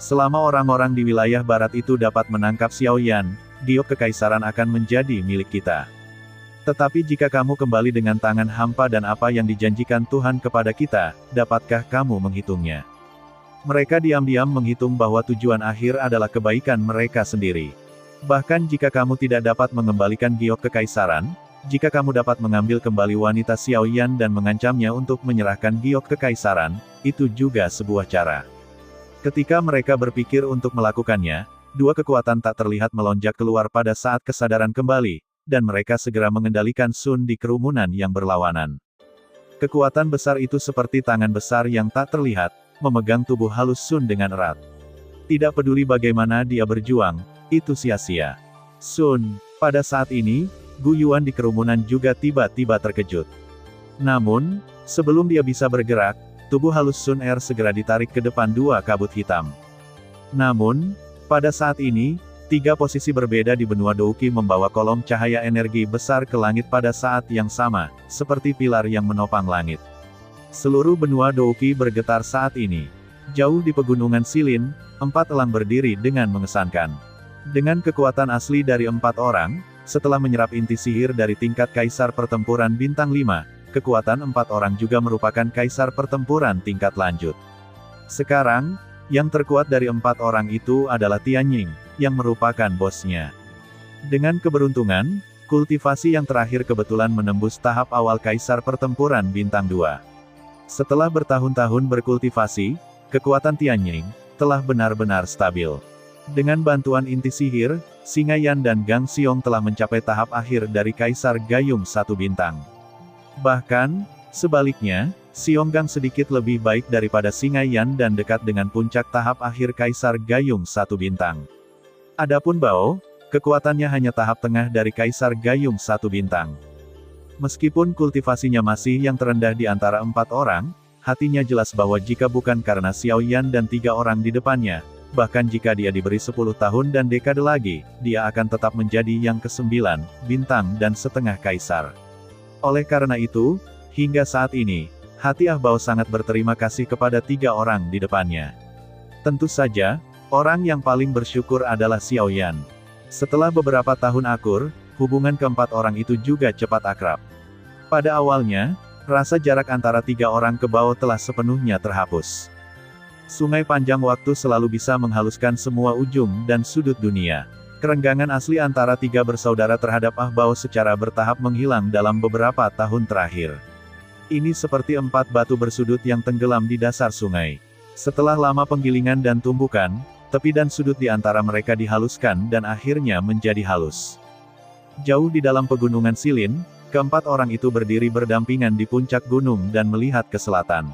Selama orang-orang di wilayah barat itu dapat menangkap Xiao Yan, giok kekaisaran akan menjadi milik kita. Tetapi jika kamu kembali dengan tangan hampa dan apa yang dijanjikan Tuhan kepada kita, dapatkah kamu menghitungnya? Mereka diam-diam menghitung bahwa tujuan akhir adalah kebaikan mereka sendiri. Bahkan jika kamu tidak dapat mengembalikan giok kekaisaran, jika kamu dapat mengambil kembali wanita Xiao Yan dan mengancamnya untuk menyerahkan giok kekaisaran, itu juga sebuah cara. Ketika mereka berpikir untuk melakukannya, dua kekuatan tak terlihat melonjak keluar pada saat kesadaran kembali, dan mereka segera mengendalikan Sun di kerumunan yang berlawanan. Kekuatan besar itu seperti tangan besar yang tak terlihat, memegang tubuh halus Sun dengan erat. Tidak peduli bagaimana dia berjuang, itu sia-sia. Sun, pada saat ini, Gu Yuan di kerumunan juga tiba-tiba terkejut. Namun, sebelum dia bisa bergerak, tubuh halus Sun segera ditarik ke depan dua kabut hitam. Namun, pada saat ini, tiga posisi berbeda di benua Douqi membawa kolom cahaya energi besar ke langit pada saat yang sama, seperti pilar yang menopang langit. Seluruh benua Douqi bergetar saat ini. Jauh di pegunungan Silin, 4 elang berdiri dengan mengesankan. Dengan kekuatan asli dari 4 orang, setelah menyerap inti sihir dari tingkat Kaisar Pertempuran Bintang 5, kekuatan 4 orang juga merupakan Kaisar Pertempuran tingkat lanjut. Sekarang, yang terkuat dari 4 orang itu adalah Tianying, yang merupakan bosnya. Dengan keberuntungan, kultivasi yang terakhir kebetulan menembus tahap awal Kaisar Pertempuran Bintang 2. Setelah bertahun-tahun berkultivasi, kekuatan Tianying telah benar-benar stabil. Dengan bantuan inti sihir, Singa Yan dan Gang Xiong telah mencapai tahap akhir dari Kaisar Gayung 1 bintang. Bahkan, sebaliknya, Xiong Gang sedikit lebih baik daripada Singa Yan dan dekat dengan puncak tahap akhir Kaisar Gayung 1 bintang. Adapun Bao, kekuatannya hanya tahap tengah dari Kaisar Gayung 1 bintang. Meskipun kultivasinya masih yang terendah di antara 4 orang, hatinya jelas bahwa jika bukan karena Xiao Yan dan 3 orang di depannya, bahkan jika dia diberi 10 tahun dan dekade lagi, dia akan tetap menjadi yang ke-9, bintang dan setengah kaisar. Oleh karena itu, hingga saat ini, hati Ah Bao sangat berterima kasih kepada 3 orang di depannya. Tentu saja, orang yang paling bersyukur adalah Xiao Yan. Setelah beberapa tahun akur, hubungan keempat orang itu juga cepat akrab. Pada awalnya, rasa jarak antara 3 orang ke Bao telah sepenuhnya terhapus. Sungai panjang waktu selalu bisa menghaluskan semua ujung dan sudut dunia. Kerenggangan asli antara 3 bersaudara terhadap Ah Bao secara bertahap menghilang dalam beberapa tahun terakhir. Ini seperti 4 batu bersudut yang tenggelam di dasar sungai. Setelah lama penggilingan dan tumbukan, tepi dan sudut di antara mereka dihaluskan dan akhirnya menjadi halus. Jauh di dalam pegunungan Silin, keempat orang itu berdiri berdampingan di puncak gunung dan melihat ke selatan.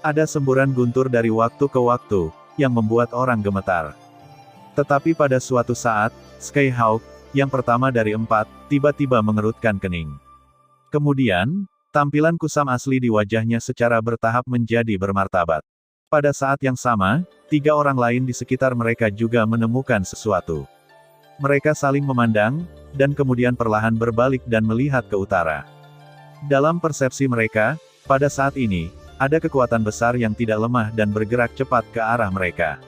Ada semburan guntur dari waktu ke waktu, yang membuat orang gemetar. Tetapi pada suatu saat, Skyhawk, yang pertama dari 4, tiba-tiba mengerutkan kening. Kemudian, tampilan kusam asli di wajahnya secara bertahap menjadi bermartabat. Pada saat yang sama, 3 orang lain di sekitar mereka juga menemukan sesuatu. Mereka saling memandang, dan kemudian perlahan berbalik dan melihat ke utara. Dalam persepsi mereka, pada saat ini, ada kekuatan besar yang tidak lemah dan bergerak cepat ke arah mereka.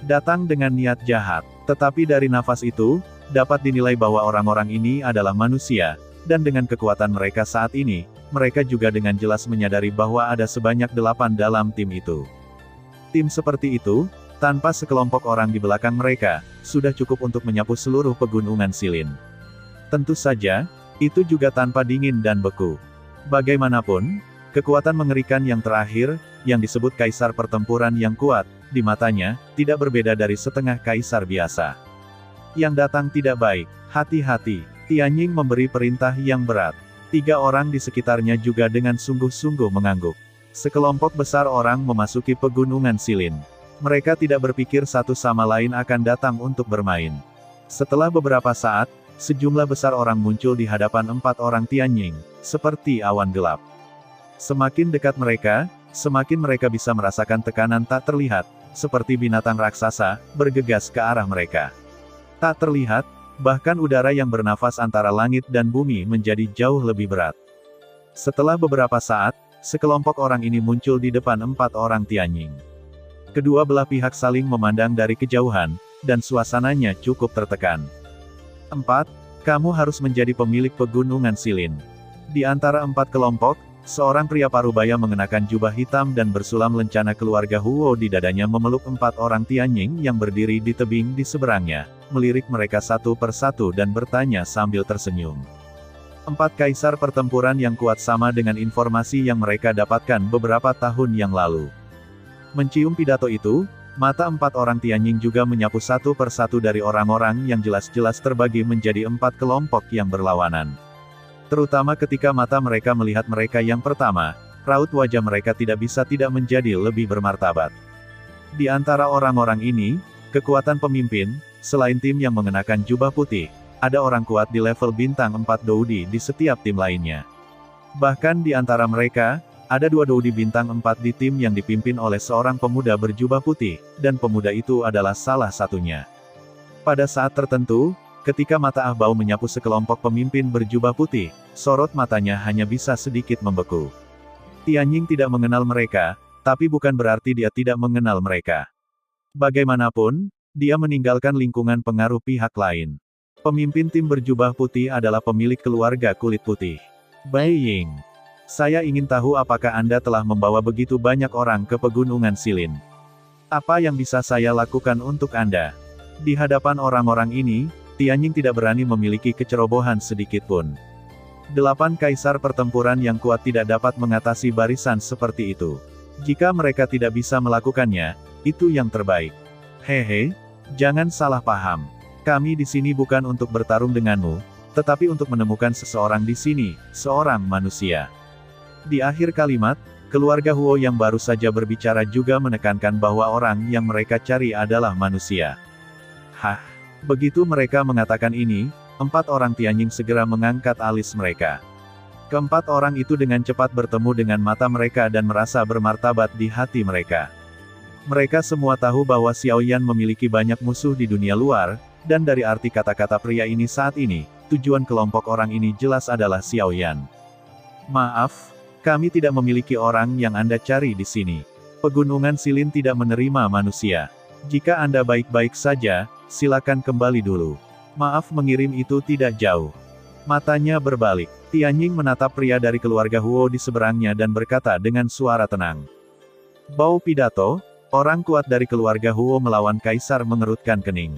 Datang dengan niat jahat, tetapi dari nafas itu, dapat dinilai bahwa orang-orang ini adalah manusia, dan dengan kekuatan mereka saat ini, mereka juga dengan jelas menyadari bahwa ada sebanyak 8 dalam tim itu. Tim seperti itu, tanpa sekelompok orang di belakang mereka, sudah cukup untuk menyapu seluruh pegunungan Silin. Tentu saja, itu juga tanpa dingin dan beku. Bagaimanapun, kekuatan mengerikan yang terakhir, yang disebut Kaisar Pertempuran yang kuat, di matanya, tidak berbeda dari setengah kaisar biasa. Yang datang tidak baik, hati-hati. Tianying memberi perintah yang berat. 3 orang di sekitarnya juga dengan sungguh-sungguh mengangguk. Sekelompok besar orang memasuki pegunungan Silin. Mereka tidak berpikir satu sama lain akan datang untuk bermain. Setelah beberapa saat, sejumlah besar orang muncul di hadapan 4 orang Tianying, seperti awan gelap. Semakin dekat mereka, semakin mereka bisa merasakan tekanan tak terlihat, seperti binatang raksasa, bergegas ke arah mereka. Tak terlihat, bahkan udara yang bernafas antara langit dan bumi menjadi jauh lebih berat. Setelah beberapa saat, sekelompok orang ini muncul di depan 4 orang Tianying. Kedua belah pihak saling memandang dari kejauhan, dan suasananya cukup tertekan. 4. Kamu harus menjadi pemilik pegunungan Silin. Di antara 4 kelompok, seorang pria parubaya mengenakan jubah hitam dan bersulam lencana keluarga Huo di dadanya memeluk 4 orang Tianjing yang berdiri di tebing di seberangnya, melirik mereka satu persatu dan bertanya sambil tersenyum. 4 kaisar pertempuran yang kuat sama dengan informasi yang mereka dapatkan beberapa tahun yang lalu. Mencium pidato itu, mata 4 orang Tianjing juga menyapu satu persatu dari orang-orang yang jelas-jelas terbagi menjadi 4 kelompok yang berlawanan. Terutama ketika mata mereka melihat mereka yang pertama, raut wajah mereka tidak bisa tidak menjadi lebih bermartabat. Di antara orang-orang ini, kekuatan pemimpin, selain tim yang mengenakan jubah putih, ada orang kuat di level bintang 4 Doudi di setiap tim lainnya. Bahkan di antara mereka, ada 2 Doudi bintang 4 di tim yang dipimpin oleh seorang pemuda berjubah putih, dan pemuda itu adalah salah satunya. Pada saat tertentu, ketika mata Ah Bao menyapu sekelompok pemimpin berjubah putih, sorot matanya hanya bisa sedikit membeku. Tianjing tidak mengenal mereka, tapi bukan berarti dia tidak mengenal mereka. Bagaimanapun, dia meninggalkan lingkungan pengaruh pihak lain. Pemimpin tim berjubah putih adalah pemilik keluarga kulit putih. Bai Ying. Saya ingin tahu apakah Anda telah membawa begitu banyak orang ke pegunungan Silin. Apa yang bisa saya lakukan untuk Anda? Di hadapan orang-orang ini, Tianjing tidak berani memiliki kecerobohan sedikitpun. 8 kaisar pertempuran yang kuat tidak dapat mengatasi barisan seperti itu. Jika mereka tidak bisa melakukannya, itu yang terbaik. Hehe, jangan salah paham. Kami di sini bukan untuk bertarung denganmu, tetapi untuk menemukan seseorang di sini, seorang manusia. Di akhir kalimat, keluarga Huo yang baru saja berbicara juga menekankan bahwa orang yang mereka cari adalah manusia. Hah? Begitu mereka mengatakan ini, 4 orang Tianjing segera mengangkat alis mereka. Keempat orang itu dengan cepat bertemu dengan mata mereka dan merasa bermartabat di hati mereka. Mereka semua tahu bahwa Xiao Yan memiliki banyak musuh di dunia luar, dan dari arti kata-kata pria ini saat ini, tujuan kelompok orang ini jelas adalah Xiao Yan. Maaf, kami tidak memiliki orang yang Anda cari di sini. Pegunungan Silin tidak menerima manusia. Jika Anda baik-baik saja, silakan kembali dulu. Maaf mengirim itu tidak jauh. Matanya berbalik. Tianjing menatap pria dari keluarga Huo di seberangnya dan berkata dengan suara tenang. Bau pidato, orang kuat dari keluarga Huo melawan kaisar mengerutkan kening.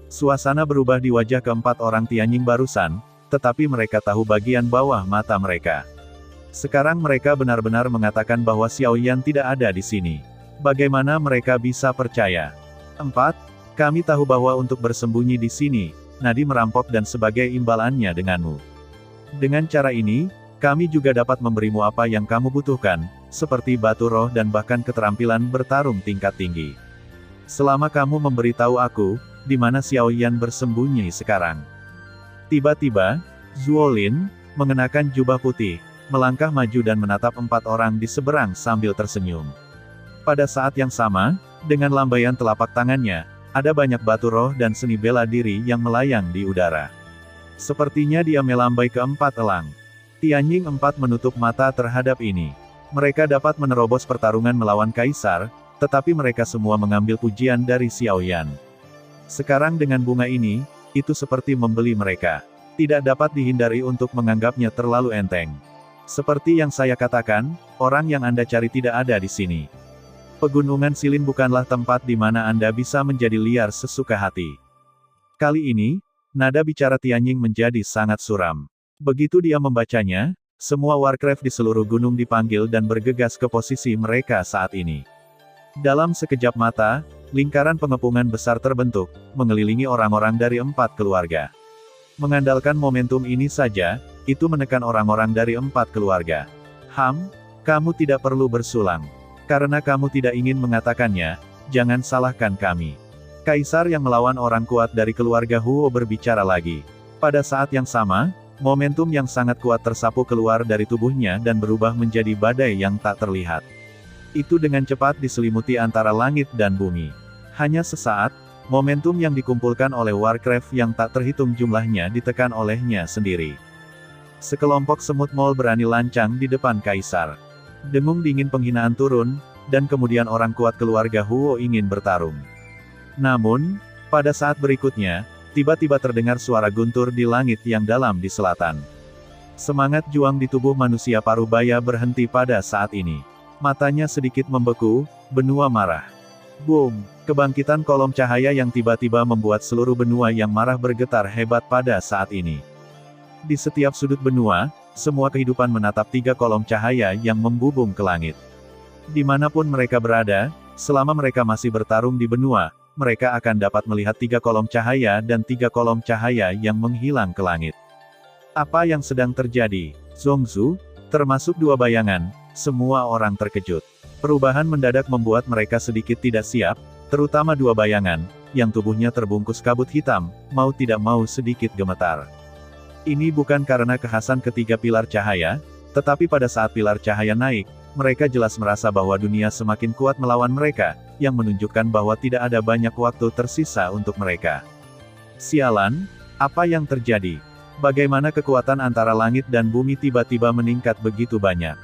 Suasana berubah di wajah keempat orang Tianjing barusan, tetapi mereka tahu bagian bawah mata mereka. Sekarang mereka benar-benar mengatakan bahwa Xiao Yan tidak ada di sini. Bagaimana mereka bisa percaya? 4. Kami tahu bahwa untuk bersembunyi di sini, Nadi merampok dan sebagai imbalannya denganmu. Dengan cara ini, kami juga dapat memberimu apa yang kamu butuhkan, seperti batu roh dan bahkan keterampilan bertarung tingkat tinggi. Selama kamu memberitahu aku, di mana Xiao Yan bersembunyi sekarang. Tiba-tiba, Zuo Lin, mengenakan jubah putih, melangkah maju dan menatap 4 orang di seberang sambil tersenyum. Pada saat yang sama, dengan lambaian telapak tangannya, ada banyak batu roh dan seni bela diri yang melayang di udara. Sepertinya dia melambai ke 4 elang. Tianjing 4 menutup mata terhadap ini. Mereka dapat menerobos pertarungan melawan kaisar, tetapi mereka semua mengambil pujian dari Xiao Yan. Sekarang dengan bunga ini, itu seperti membeli mereka. Tidak dapat dihindari untuk menganggapnya terlalu enteng. Seperti yang saya katakan, orang yang Anda cari tidak ada di sini. Pegunungan Silin bukanlah tempat di mana Anda bisa menjadi liar sesuka hati. Kali ini, nada bicara Tianjing menjadi sangat suram. Begitu dia membacanya, semua Warcraft di seluruh gunung dipanggil dan bergegas ke posisi mereka saat ini. Dalam sekejap mata, lingkaran pengepungan besar terbentuk, mengelilingi orang-orang dari 4 keluarga. Mengandalkan momentum ini saja, itu menekan orang-orang dari 4 keluarga. Kamu tidak perlu bersulang. Karena kamu tidak ingin mengatakannya, jangan salahkan kami. Kaisar yang melawan orang kuat dari keluarga Huo berbicara lagi. Pada saat yang sama, momentum yang sangat kuat tersapu keluar dari tubuhnya dan berubah menjadi badai yang tak terlihat. Itu dengan cepat diselimuti antara langit dan bumi. Hanya sesaat, momentum yang dikumpulkan oleh Warcraft yang tak terhitung jumlahnya ditekan olehnya sendiri. Sekelompok semut mol berani lancang di depan kaisar. Dengung dingin penghinaan turun, dan kemudian orang kuat keluarga Huo ingin bertarung. Namun, pada saat berikutnya, tiba-tiba terdengar suara guntur di langit yang dalam di selatan. Semangat juang di tubuh manusia parubaya berhenti pada saat ini. Matanya sedikit membeku, benua marah. Boom! Kebangkitan kolom cahaya yang tiba-tiba membuat seluruh benua yang marah bergetar hebat pada saat ini. Di setiap sudut benua, semua kehidupan menatap 3 kolom cahaya yang membubung ke langit. Dimanapun mereka berada, selama mereka masih bertarung di benua, mereka akan dapat melihat 3 kolom cahaya dan 3 kolom cahaya yang menghilang ke langit. Apa yang sedang terjadi? Zhongzhu, termasuk 2 bayangan, semua orang terkejut. Perubahan mendadak membuat mereka sedikit tidak siap, terutama 2 bayangan, yang tubuhnya terbungkus kabut hitam, mau tidak mau sedikit gemetar. Ini bukan karena kekhasan ketiga pilar cahaya, tetapi pada saat pilar cahaya naik, mereka jelas merasa bahwa dunia semakin kuat melawan mereka, yang menunjukkan bahwa tidak ada banyak waktu tersisa untuk mereka. Sialan, apa yang terjadi? Bagaimana kekuatan antara langit dan bumi tiba-tiba meningkat begitu banyak?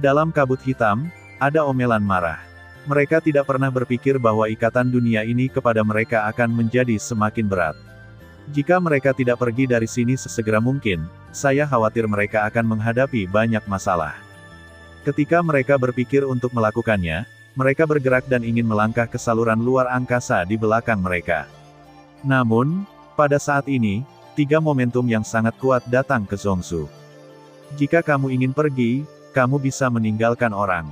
Dalam kabut hitam, ada omelan marah. Mereka tidak pernah berpikir bahwa ikatan dunia ini kepada mereka akan menjadi semakin berat. Jika mereka tidak pergi dari sini sesegera mungkin, saya khawatir mereka akan menghadapi banyak masalah. Ketika mereka berpikir untuk melakukannya, mereka bergerak dan ingin melangkah ke saluran luar angkasa di belakang mereka. Namun, pada saat ini, 3 momentum yang sangat kuat datang ke Zhongzhu. Jika kamu ingin pergi, kamu bisa meninggalkan orang.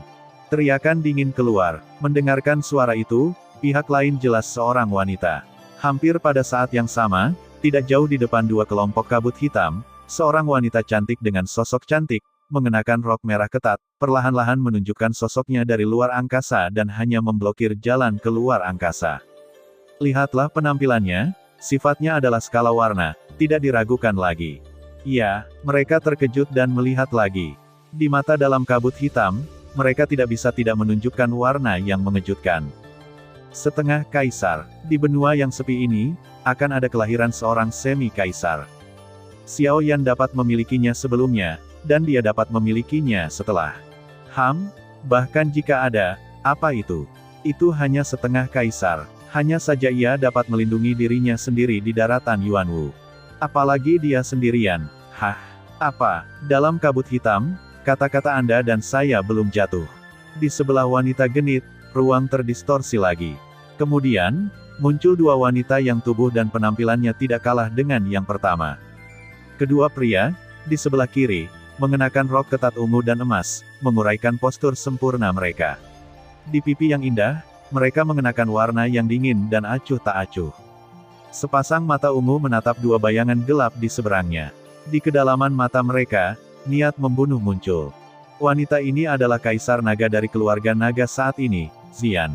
Teriakan dingin keluar. Mendengarkan suara itu, pihak lain jelas seorang wanita. Hampir pada saat yang sama, tidak jauh di depan 2 kelompok kabut hitam, seorang wanita cantik dengan sosok cantik, mengenakan rok merah ketat, perlahan-lahan menunjukkan sosoknya dari luar angkasa dan hanya memblokir jalan ke luar angkasa. Lihatlah penampilannya, sifatnya adalah skala warna, tidak diragukan lagi. Ya, mereka terkejut dan melihat lagi. Di mata dalam kabut hitam, mereka tidak bisa tidak menunjukkan warna yang mengejutkan. Setengah kaisar. Di benua yang sepi ini, akan ada kelahiran seorang semi-kaisar. Xiao Yan dapat memilikinya sebelumnya, dan dia dapat memilikinya setelah. Bahkan jika ada, apa itu? Itu hanya setengah kaisar. Hanya saja ia dapat melindungi dirinya sendiri di daratan Yuanwu. Apalagi dia sendirian. Apa? Dalam kabut hitam, kata-kata Anda dan saya belum jatuh. Di sebelah wanita genit, ruang terdistorsi lagi. Kemudian, muncul 2 wanita yang tubuh dan penampilannya tidak kalah dengan yang pertama. Kedua pria, di sebelah kiri, mengenakan rok ketat ungu dan emas, menguraikan postur sempurna mereka. Di pipi yang indah, mereka mengenakan warna yang dingin dan acuh tak acuh. Sepasang mata ungu menatap 2 bayangan gelap di seberangnya. Di kedalaman mata mereka, niat membunuh muncul. Wanita ini adalah kaisar naga dari keluarga naga saat ini, Xian.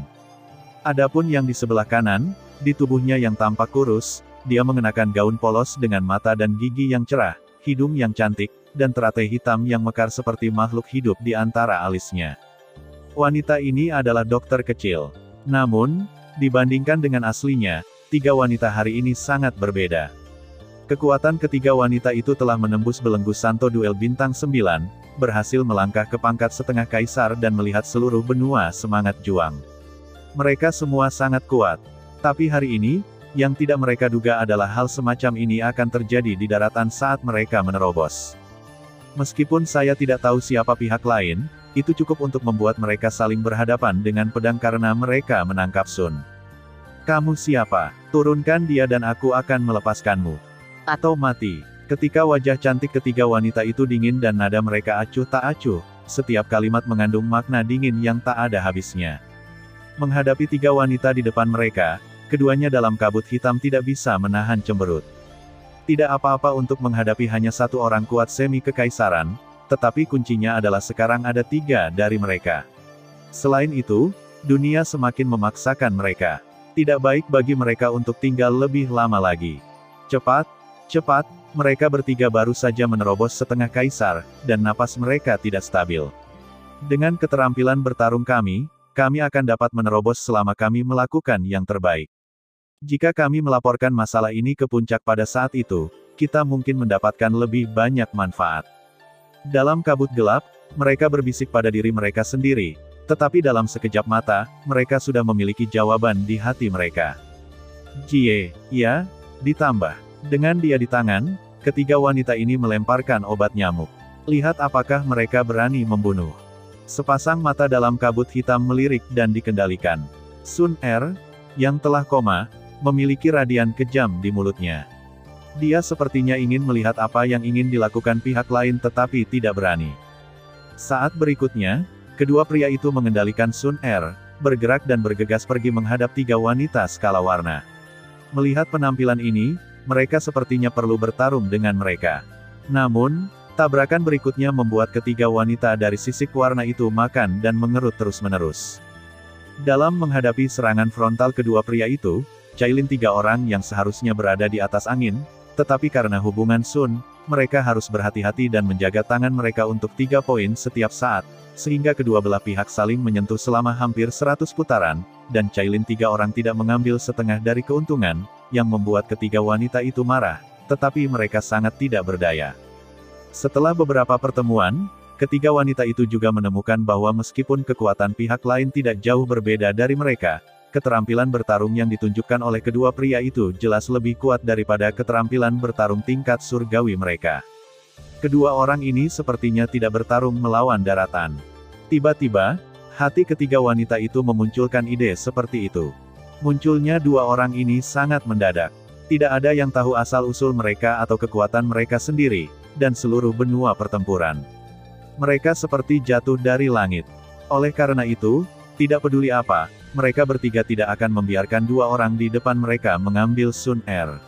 Adapun yang di sebelah kanan, di tubuhnya yang tampak kurus, dia mengenakan gaun polos dengan mata dan gigi yang cerah, hidung yang cantik, dan teratai hitam yang mekar seperti makhluk hidup di antara alisnya. Wanita ini adalah dokter kecil. Namun, dibandingkan dengan aslinya, 3 wanita hari ini sangat berbeda. Kekuatan ketiga wanita itu telah menembus belenggu Santo Duel Bintang 9, berhasil melangkah ke pangkat setengah kaisar dan melihat seluruh benua semangat juang. Mereka semua sangat kuat. Tapi hari ini, yang tidak mereka duga adalah hal semacam ini akan terjadi di daratan saat mereka menerobos. Meskipun saya tidak tahu siapa pihak lain, itu cukup untuk membuat mereka saling berhadapan dengan pedang karena mereka menangkap Sun. Kamu siapa? Turunkan dia dan aku akan melepaskanmu. Atau mati. Ketika wajah cantik ketiga wanita itu dingin dan nada mereka acuh tak acuh, setiap kalimat mengandung makna dingin yang tak ada habisnya. Menghadapi 3 wanita di depan mereka, keduanya dalam kabut hitam tidak bisa menahan cemberut. Tidak apa-apa untuk menghadapi hanya 1 orang kuat semi kekaisaran, tetapi kuncinya adalah sekarang ada 3 dari mereka. Selain itu, dunia semakin memaksakan mereka. Tidak baik bagi mereka untuk tinggal lebih lama lagi. Cepat, mereka bertiga baru saja menerobos setengah kaisar, dan napas mereka tidak stabil. Dengan keterampilan bertarung kami akan dapat menerobos selama kami melakukan yang terbaik. Jika kami melaporkan masalah ini ke puncak pada saat itu, kita mungkin mendapatkan lebih banyak manfaat. Dalam kabut gelap, mereka berbisik pada diri mereka sendiri, Tetapi dalam sekejap mata, mereka sudah memiliki jawaban di hati mereka. Jie, ya, ditambah. Dengan dia di tangan, ketiga wanita ini melemparkan obat nyamuk. Lihat apakah mereka berani membunuh. Sepasang mata dalam kabut hitam melirik dan dikendalikan. Sun Er, yang telah koma, memiliki radian kejam di mulutnya. Dia sepertinya ingin melihat apa yang ingin dilakukan pihak lain tetapi tidak berani. Saat berikutnya, kedua pria itu mengendalikan Sun Er, bergerak dan bergegas pergi menghadap tiga wanita skala warna. Melihat penampilan ini, mereka sepertinya perlu bertarung dengan mereka. Namun, tabrakan berikutnya membuat ketiga wanita dari sisik warna itu makan dan mengerut terus-menerus. Dalam menghadapi serangan frontal kedua pria itu, Cailin tiga orang yang seharusnya berada di atas angin, tetapi karena hubungan Sun, mereka harus berhati-hati dan menjaga tangan mereka untuk 3 poin setiap saat, sehingga kedua belah pihak saling menyentuh selama hampir 100 putaran, dan Cailin tiga orang tidak mengambil setengah dari keuntungan, yang membuat ketiga wanita itu marah, tetapi mereka sangat tidak berdaya. Setelah beberapa pertemuan, ketiga wanita itu juga menemukan bahwa meskipun kekuatan pihak lain tidak jauh berbeda dari mereka, keterampilan bertarung yang ditunjukkan oleh kedua pria itu jelas lebih kuat daripada keterampilan bertarung tingkat surgawi mereka. Kedua orang ini sepertinya tidak bertarung melawan daratan. Tiba-tiba, hati ketiga wanita itu memunculkan ide seperti itu. Munculnya dua orang ini sangat mendadak. Tidak ada yang tahu asal-usul mereka atau kekuatan mereka sendiri, dan seluruh benua pertempuran. Mereka seperti jatuh dari langit. Oleh karena itu, tidak peduli apa, mereka bertiga tidak akan membiarkan dua orang di depan mereka mengambil Sun Er.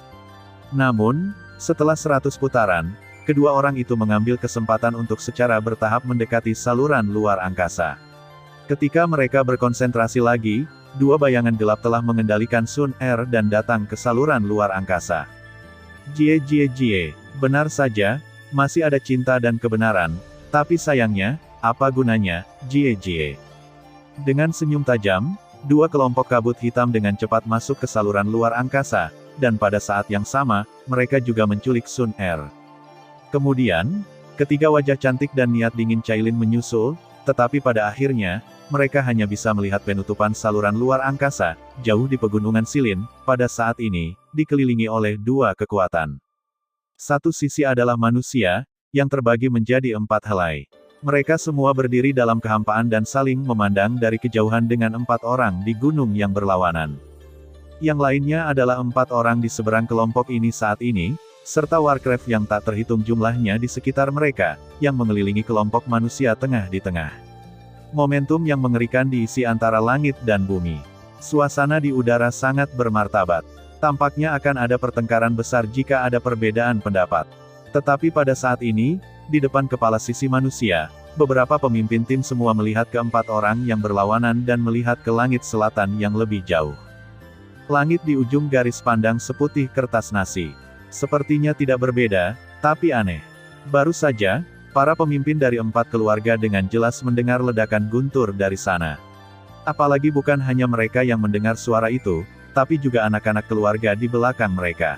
Namun, setelah 100 putaran, kedua orang itu mengambil kesempatan untuk secara bertahap mendekati saluran luar angkasa. Ketika mereka berkonsentrasi lagi, dua bayangan gelap telah mengendalikan Sun Er dan datang ke saluran luar angkasa. Jie, benar saja, masih ada cinta dan kebenaran, tapi sayangnya, apa gunanya, Jie. Dengan senyum tajam, dua kelompok kabut hitam dengan cepat masuk ke saluran luar angkasa, dan pada saat yang sama, mereka juga menculik Sun Er. Kemudian, ketiga wajah cantik dan niat dingin Cailin menyusul, tetapi pada akhirnya, mereka hanya bisa melihat penutupan saluran luar angkasa, jauh di pegunungan Silin, pada saat ini, dikelilingi oleh dua kekuatan. Satu sisi adalah manusia, yang terbagi menjadi 4 helai. Mereka semua berdiri dalam kehampaan dan saling memandang dari kejauhan dengan 4 orang di gunung yang berlawanan. Yang lainnya adalah 4 orang di seberang kelompok ini saat ini, serta Warcraft yang tak terhitung jumlahnya di sekitar mereka, yang mengelilingi kelompok manusia tengah di tengah. Momentum yang mengerikan diisi antara langit dan bumi. Suasana di udara sangat bermartabat. Tampaknya akan ada pertengkaran besar jika ada perbedaan pendapat. Tetapi pada saat ini, di depan kepala sisi manusia, beberapa pemimpin tim semua melihat ke-4 orang yang berlawanan dan melihat ke langit selatan yang lebih jauh. Langit di ujung garis pandang seputih kertas nasi. Sepertinya tidak berbeda, tapi aneh. Baru saja, para pemimpin dari 4 keluarga dengan jelas mendengar ledakan guntur dari sana. Apalagi bukan hanya mereka yang mendengar suara itu, tapi juga anak-anak keluarga di belakang mereka.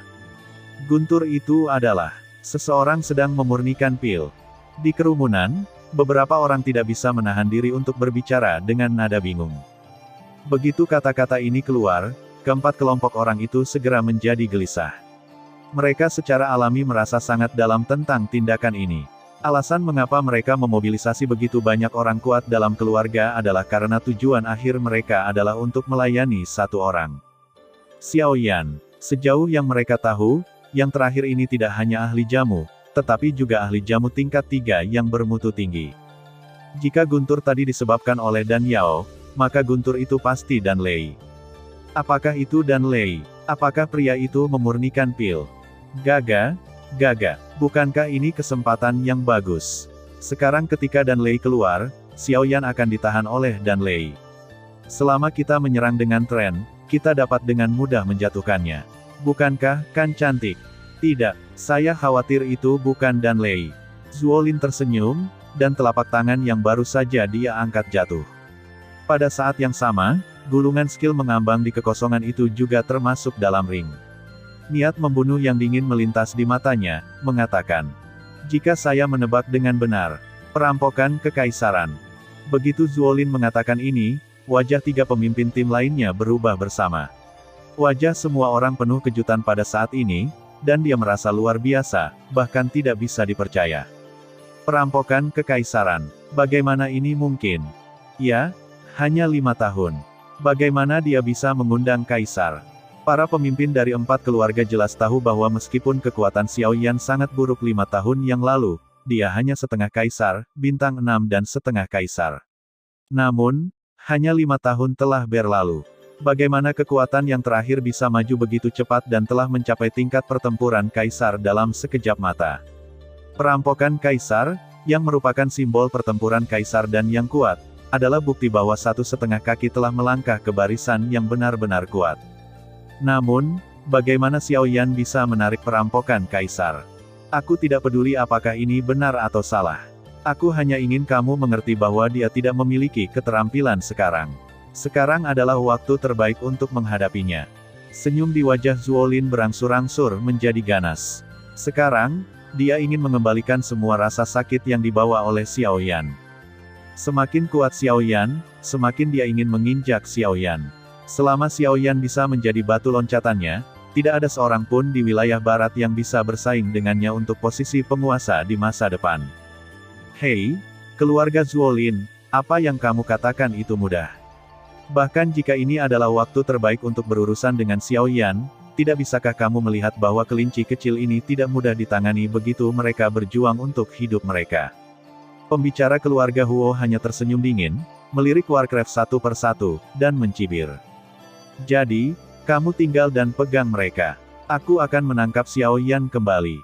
Guntur itu adalah seseorang sedang memurnikan pil. Di kerumunan, beberapa orang tidak bisa menahan diri untuk berbicara dengan nada bingung. Begitu kata-kata ini keluar, ke-4 kelompok orang itu segera menjadi gelisah. Mereka secara alami merasa sangat dalam tentang tindakan ini. Alasan mengapa mereka memobilisasi begitu banyak orang kuat dalam keluarga adalah karena tujuan akhir mereka adalah untuk melayani satu orang. Xiao Yan. Sejauh yang mereka tahu, yang terakhir ini tidak hanya ahli jamu, tetapi juga ahli jamu tingkat 3 yang bermutu tinggi. Jika guntur tadi disebabkan oleh Dan Yao, maka guntur itu pasti Dan Lei. Apakah itu Dan Lei? Apakah pria itu memurnikan pil? Gaga, bukankah ini kesempatan yang bagus? Sekarang ketika Dan Lei keluar, Xiao Yan akan ditahan oleh Dan Lei. Selama kita menyerang dengan tren, kita dapat dengan mudah menjatuhkannya. Bukankah, kan cantik? Tidak, saya khawatir itu bukan Dan Lei. Zuolin tersenyum, dan telapak tangan yang baru saja dia angkat jatuh. Pada saat yang sama, gulungan skill mengambang di kekosongan itu juga termasuk dalam ring. Niat membunuh yang dingin melintas di matanya, mengatakan, "Jika saya menebak dengan benar, perampokan kekaisaran." Begitu Zuolin mengatakan ini, wajah tiga pemimpin tim lainnya berubah bersama. Wajah semua orang penuh kejutan pada saat ini, dan dia merasa luar biasa, bahkan tidak bisa dipercaya. Perampokan kekaisaran. Bagaimana ini mungkin? Ya, hanya 5 tahun. Bagaimana dia bisa mengundang kaisar? Para pemimpin dari 4 keluarga jelas tahu bahwa meskipun kekuatan Xiao Yan sangat buruk 5 tahun yang lalu, dia hanya setengah kaisar, bintang 6 dan setengah kaisar. Namun, hanya 5 tahun telah berlalu. Bagaimana kekuatan yang terakhir bisa maju begitu cepat dan telah mencapai tingkat pertempuran kaisar dalam sekejap mata? Perampokan kaisar, yang merupakan simbol pertempuran kaisar dan yang kuat, adalah bukti bahwa 1,5 kaki telah melangkah ke barisan yang benar-benar kuat. Namun, bagaimana Xiao Yan bisa menarik perampokan kaisar? Aku tidak peduli apakah ini benar atau salah. Aku hanya ingin kamu mengerti bahwa dia tidak memiliki keterampilan sekarang. Sekarang adalah waktu terbaik untuk menghadapinya. Senyum di wajah Zuolin berangsur-angsur menjadi ganas. Sekarang, dia ingin mengembalikan semua rasa sakit yang dibawa oleh Xiao Yan. Semakin kuat Xiao Yan, semakin dia ingin menginjak Xiao Yan. Selama Xiao Yan bisa menjadi batu loncatannya, tidak ada seorang pun di wilayah barat yang bisa bersaing dengannya untuk posisi penguasa di masa depan. Hei, keluarga Zuolin, apa yang kamu katakan itu mudah. Bahkan jika ini adalah waktu terbaik untuk berurusan dengan Xiao Yan, tidak bisakah kamu melihat bahwa kelinci kecil ini tidak mudah ditangani begitu mereka berjuang untuk hidup mereka? Pembicara keluarga Huo hanya tersenyum dingin, melirik Warcraft satu persatu, dan mencibir. Jadi, kamu tinggal dan pegang mereka. Aku akan menangkap Xiao Yan kembali.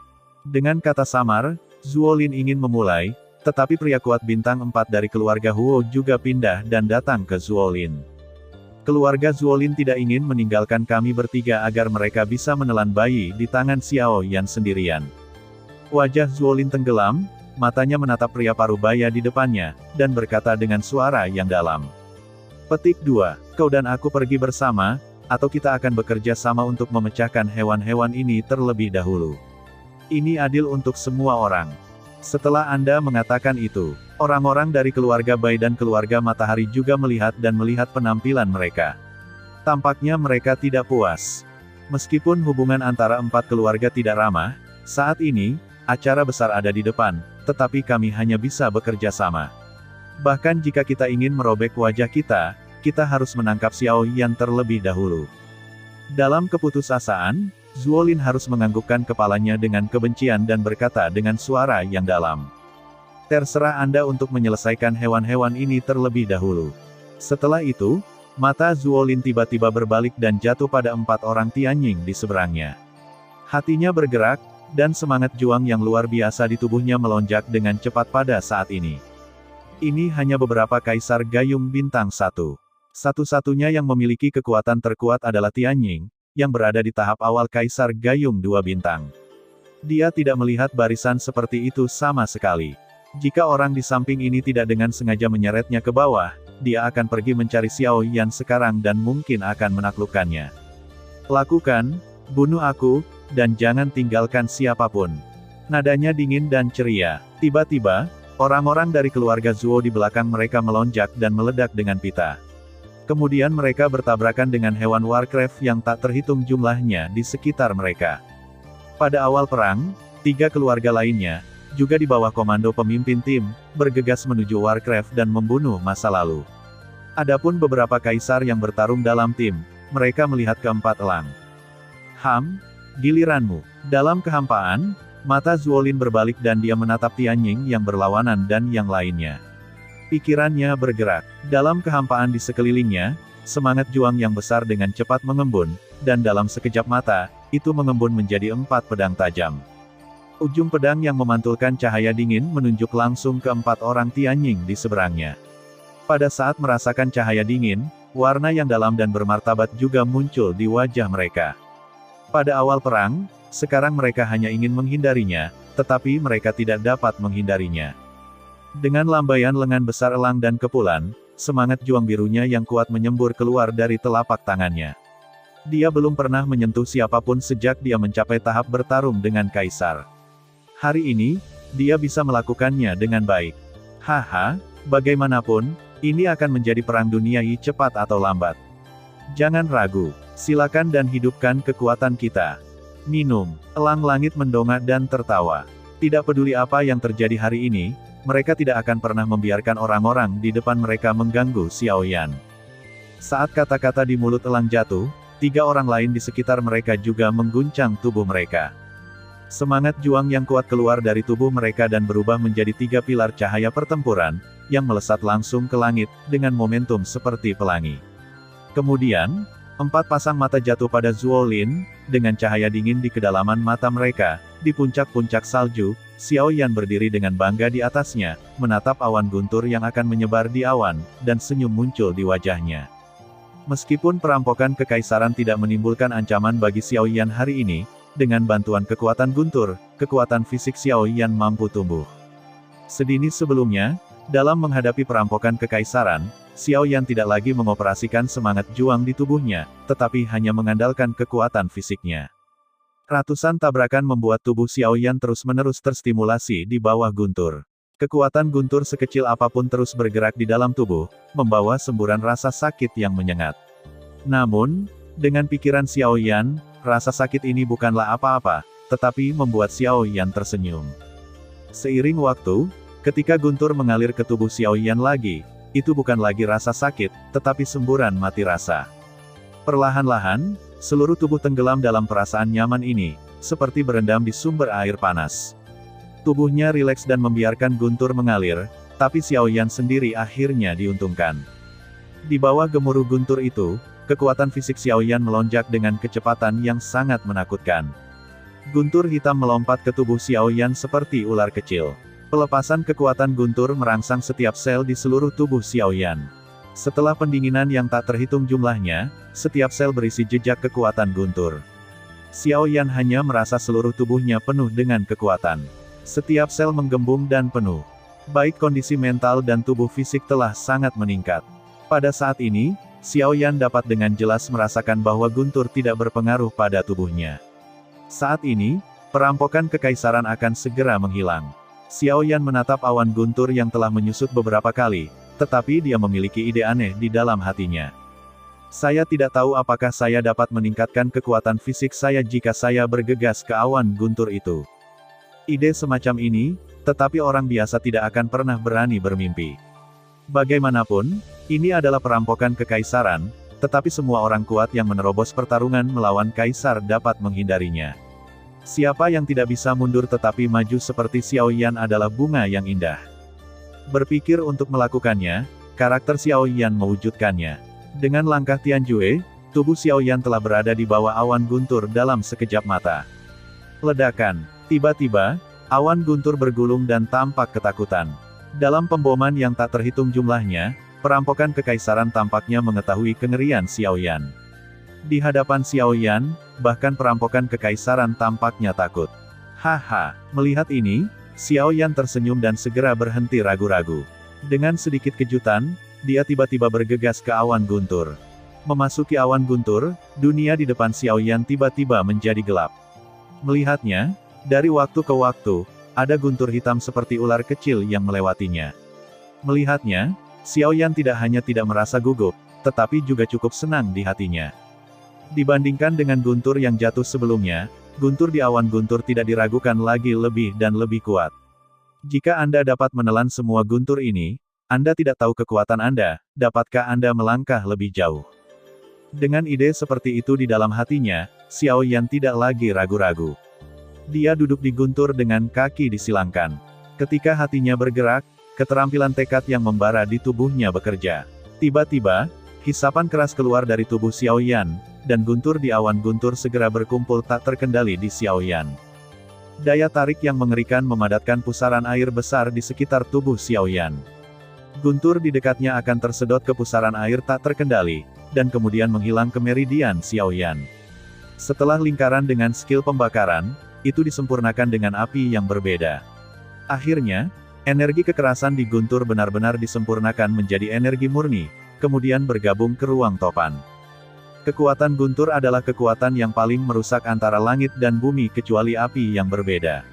Dengan kata samar, Zuolin ingin memulai, tetapi pria kuat bintang 4 dari keluarga Huo juga pindah dan datang ke Zuolin. Keluarga Zuolin tidak ingin meninggalkan kami bertiga agar mereka bisa menelan bayi di tangan Xiao Yan sendirian. Wajah Zuolin tenggelam, matanya menatap pria parubaya di depannya, dan berkata dengan suara yang dalam. Petik 2. Kau dan aku pergi bersama, atau kita akan bekerja sama untuk memecahkan hewan-hewan ini terlebih dahulu. Ini adil untuk semua orang. Setelah Anda mengatakan itu, orang-orang dari keluarga Bai dan keluarga Matahari juga melihat dan melihat penampilan mereka. Tampaknya mereka tidak puas. Meskipun hubungan antara 4 keluarga tidak ramah, saat ini, acara besar ada di depan, tetapi kami hanya bisa bekerja sama. Bahkan jika kita ingin merobek wajah kita, kita harus menangkap Xiao Yan terlebih dahulu. Dalam keputusasaan, Zuolin harus menganggukkan kepalanya dengan kebencian dan berkata dengan suara yang dalam. Terserah Anda untuk menyelesaikan hewan-hewan ini terlebih dahulu. Setelah itu, mata Zuolin tiba-tiba berbalik dan jatuh pada 4 orang Tianying di seberangnya. Hatinya bergerak, dan semangat juang yang luar biasa di tubuhnya melonjak dengan cepat pada saat ini. Ini hanya beberapa kaisar Gayung bintang 1. Satu-satunya yang memiliki kekuatan terkuat adalah Tianying, yang berada di tahap awal kaisar Gayung 2 bintang. Dia tidak melihat barisan seperti itu sama sekali. Jika orang di samping ini tidak dengan sengaja menyeretnya ke bawah, dia akan pergi mencari Xiao Yan sekarang dan mungkin akan menaklukkannya. Lakukan, bunuh aku, dan jangan tinggalkan siapapun. Nadanya dingin dan ceria. Tiba-tiba, orang-orang dari keluarga Zuo di belakang mereka melonjak dan meledak dengan pita. Kemudian mereka bertabrakan dengan hewan Warcraft yang tak terhitung jumlahnya di sekitar mereka. Pada awal perang, 3 keluarga lainnya, juga di bawah komando pemimpin tim, bergegas menuju Warcraft dan membunuh masa lalu. Adapun beberapa kaisar yang bertarung dalam tim, mereka melihat keempat elang. Giliranmu. Dalam kehampaan, mata Zuolin berbalik dan dia menatap Tianying yang berlawanan dan yang lainnya. Pikirannya bergerak. Dalam kehampaan di sekelilingnya, semangat juang yang besar dengan cepat mengembun, dan dalam sekejap mata, itu mengembun menjadi 4 pedang tajam. Ujung pedang yang memantulkan cahaya dingin menunjuk langsung ke 4 orang Tianying di seberangnya. Pada saat merasakan cahaya dingin, warna yang dalam dan bermartabat juga muncul di wajah mereka. Pada awal perang, sekarang mereka hanya ingin menghindarinya, tetapi mereka tidak dapat menghindarinya. Dengan lambaian lengan besar elang dan kepulan, semangat juang birunya yang kuat menyembur keluar dari telapak tangannya. Dia belum pernah menyentuh siapapun sejak dia mencapai tahap bertarung dengan kaisar. Hari ini, dia bisa melakukannya dengan baik. Haha, Bagaimanapun, ini akan menjadi perang duniai cepat atau lambat. Jangan ragu, silakan dan hidupkan kekuatan kita. Minum. Elang langit mendongak dan tertawa. Tidak peduli apa yang terjadi hari ini, mereka tidak akan pernah membiarkan orang-orang di depan mereka mengganggu Xiao Yan. Saat kata-kata di mulut elang jatuh, 3 orang lain di sekitar mereka juga mengguncang tubuh mereka. Semangat juang yang kuat keluar dari tubuh mereka dan berubah menjadi 3 pilar cahaya pertempuran, yang melesat langsung ke langit, dengan momentum seperti pelangi. Kemudian, 4 pasang mata jatuh pada Zuo Lin, dengan cahaya dingin di kedalaman mata mereka. Di puncak-puncak salju, Xiao Yan berdiri dengan bangga di atasnya, menatap awan guntur yang akan menyebar di awan, dan senyum muncul di wajahnya. Meskipun perampokan kekaisaran tidak menimbulkan ancaman bagi Xiao Yan hari ini, dengan bantuan kekuatan guntur, kekuatan fisik Xiao Yan mampu tumbuh. Sedini sebelumnya, dalam menghadapi perampokan kekaisaran, Xiao Yan tidak lagi mengoperasikan semangat juang di tubuhnya, tetapi hanya mengandalkan kekuatan fisiknya. Ratusan tabrakan membuat tubuh Xiao Yan terus-menerus terstimulasi di bawah guntur. Kekuatan guntur sekecil apapun terus bergerak di dalam tubuh, membawa semburan rasa sakit yang menyengat. Namun, dengan pikiran Xiao Yan, rasa sakit ini bukanlah apa-apa, tetapi membuat Xiao Yan tersenyum. Seiring waktu, ketika guntur mengalir ke tubuh Xiao Yan lagi, itu bukan lagi rasa sakit, tetapi semburan mati rasa. Perlahan-lahan, seluruh tubuh tenggelam dalam perasaan nyaman ini, seperti berendam di sumber air panas. Tubuhnya rileks dan membiarkan guntur mengalir, tapi Xiao Yan sendiri akhirnya diuntungkan. Di bawah gemuruh guntur itu, kekuatan fisik Xiao Yan melonjak dengan kecepatan yang sangat menakutkan. Guntur hitam melompat ke tubuh Xiao Yan seperti ular kecil. Pelepasan kekuatan guntur merangsang setiap sel di seluruh tubuh Xiao Yan. Setelah pendinginan yang tak terhitung jumlahnya, setiap sel berisi jejak kekuatan guntur. Xiao Yan hanya merasa seluruh tubuhnya penuh dengan kekuatan. Setiap sel menggembung dan penuh. Baik kondisi mental dan tubuh fisik telah sangat meningkat. Pada saat ini, Xiao Yan dapat dengan jelas merasakan bahwa guntur tidak berpengaruh pada tubuhnya. Saat ini, perampokan kekaisaran akan segera menghilang. Xiao Yan menatap awan guntur yang telah menyusut beberapa kali, tetapi dia memiliki ide aneh di dalam hatinya. Saya tidak tahu apakah saya dapat meningkatkan kekuatan fisik saya jika saya bergegas ke awan guntur itu. Ide semacam ini, tetapi orang biasa tidak akan pernah berani bermimpi. Bagaimanapun, ini adalah perampokan kekaisaran, tetapi semua orang kuat yang menerobos pertarungan melawan kaisar dapat menghindarinya. Siapa yang tidak bisa mundur tetapi maju seperti Xiao Yan adalah bunga yang indah. Berpikir untuk melakukannya, karakter Xiao Yan mewujudkannya. Dengan langkah Tianjue, tubuh Xiao Yan telah berada di bawah awan guntur dalam sekejap mata. Ledakan. Tiba-tiba, awan guntur bergulung dan tampak ketakutan. Dalam pemboman yang tak terhitung jumlahnya, perampokan kekaisaran tampaknya mengetahui kengerian Xiao Yan. Di hadapan Xiao Yan, bahkan perampokan kekaisaran tampaknya takut. Haha, melihat ini, Xiao Yan tersenyum dan segera berhenti ragu-ragu. Dengan sedikit kejutan, dia tiba-tiba bergegas ke awan guntur. Memasuki awan guntur, dunia di depan Xiao Yan tiba-tiba menjadi gelap. Melihatnya, dari waktu ke waktu, ada guntur hitam seperti ular kecil yang melewatinya. Melihatnya, Xiao Yan tidak hanya tidak merasa gugup, tetapi juga cukup senang di hatinya. Dibandingkan dengan guntur yang jatuh sebelumnya, guntur di awan guntur tidak diragukan lagi lebih dan lebih kuat. Jika Anda dapat menelan semua guntur ini, Anda tidak tahu kekuatan Anda, dapatkah Anda melangkah lebih jauh? Dengan ide seperti itu di dalam hatinya, Xiao Yan tidak lagi ragu-ragu. Dia duduk di guntur dengan kaki disilangkan. Ketika hatinya bergerak, keterampilan tekad yang membara di tubuhnya bekerja. Tiba-tiba, hisapan keras keluar dari tubuh Xiao Yan, dan guntur di awan guntur segera berkumpul tak terkendali di Xiao Yan. Daya tarik yang mengerikan memadatkan pusaran air besar di sekitar tubuh Xiao Yan. Guntur di dekatnya akan tersedot ke pusaran air tak terkendali, dan kemudian menghilang ke meridian Xiao Yan. Setelah lingkaran dengan skill pembakaran, itu disempurnakan dengan api yang berbeda. Akhirnya, energi kekerasan di guntur benar-benar disempurnakan menjadi energi murni, kemudian bergabung ke ruang topan. Kekuatan guntur adalah kekuatan yang paling merusak antara langit dan bumi kecuali api yang berbeda.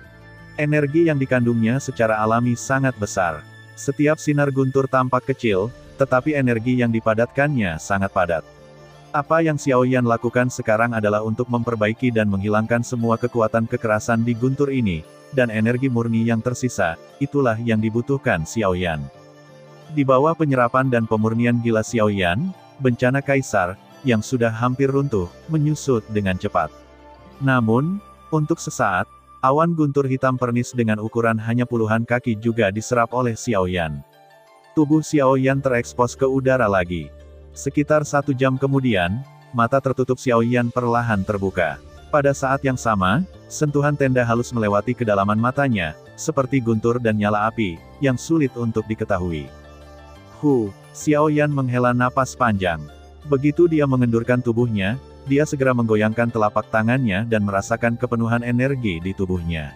Energi yang dikandungnya secara alami sangat besar. Setiap sinar guntur tampak kecil, tetapi energi yang dipadatkannya sangat padat. Apa yang Xiao Yan lakukan sekarang adalah untuk memperbaiki dan menghilangkan semua kekuatan kekerasan di guntur ini, dan energi murni yang tersisa, itulah yang dibutuhkan Xiao Yan. Di bawah penyerapan dan pemurnian gila Xiao Yan, bencana kaisar, yang sudah hampir runtuh, menyusut dengan cepat. Namun, untuk sesaat, awan guntur hitam pernis dengan ukuran hanya puluhan kaki juga diserap oleh Xiao Yan. Tubuh Xiao Yan terekspos ke udara lagi. Sekitar 1 jam kemudian, mata tertutup Xiao Yan perlahan terbuka. Pada saat yang sama, sentuhan tenda halus melewati kedalaman matanya, seperti guntur dan nyala api, yang sulit untuk diketahui. Xiao Yan menghela napas panjang. Begitu dia mengendurkan tubuhnya, dia segera menggoyangkan telapak tangannya dan merasakan kepenuhan energi di tubuhnya.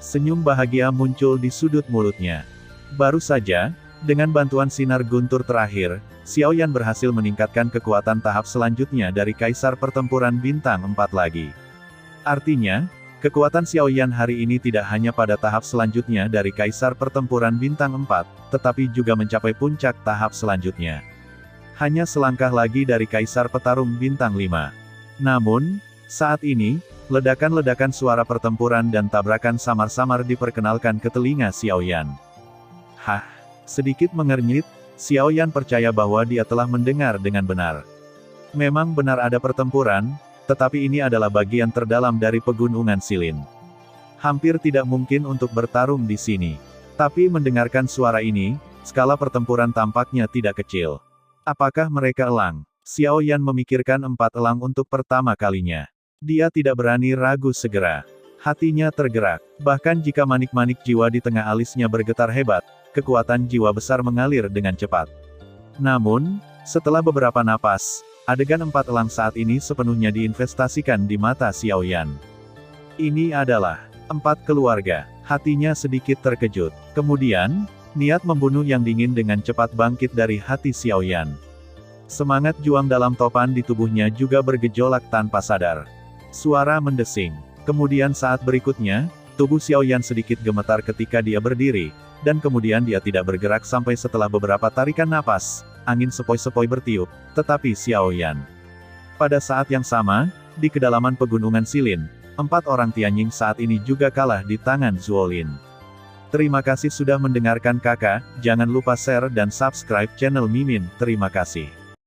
Senyum bahagia muncul di sudut mulutnya. Baru saja, dengan bantuan sinar guntur terakhir, Xiao Yan berhasil meningkatkan kekuatan tahap selanjutnya dari Kaisar Pertempuran Bintang 4 lagi. Artinya, kekuatan Xiao Yan hari ini tidak hanya pada tahap selanjutnya dari Kaisar Pertempuran Bintang 4, tetapi juga mencapai puncak tahap selanjutnya. Hanya selangkah lagi dari Kaisar Petarung Bintang 5. Namun, saat ini, ledakan-ledakan suara pertempuran dan tabrakan samar-samar diperkenalkan ke telinga Xiao Yan. Sedikit mengernyit, Xiao Yan percaya bahwa dia telah mendengar dengan benar. Memang benar ada pertempuran, tetapi ini adalah bagian terdalam dari pegunungan Silin. Hampir tidak mungkin untuk bertarung di sini. Tapi mendengarkan suara ini, skala pertempuran tampaknya tidak kecil. Apakah mereka elang? Xiao Yan memikirkan 4 elang untuk pertama kalinya. Dia tidak berani ragu segera. Hatinya tergerak. Bahkan jika manik-manik jiwa di tengah alisnya bergetar hebat, kekuatan jiwa besar mengalir dengan cepat. Namun, setelah beberapa napas, adegan 4 elang saat ini sepenuhnya diinvestasikan di mata Xiao Yan. Ini adalah 4 keluarga. Hatinya sedikit terkejut. Kemudian, niat membunuh yang dingin dengan cepat bangkit dari hati Xiao Yan. Semangat juang dalam topan di tubuhnya juga bergejolak tanpa sadar. Suara mendesing. Kemudian saat berikutnya, tubuh Xiao Yan sedikit gemetar ketika dia berdiri, dan kemudian dia tidak bergerak sampai setelah beberapa tarikan napas, angin sepoi-sepoi bertiup, tetapi Xiao Yan. Pada saat yang sama, di kedalaman pegunungan Silin, 4 orang Tianying saat ini juga kalah di tangan Zuolin. Terima kasih sudah mendengarkan kakak, jangan lupa share dan subscribe channel Mimin, terima kasih.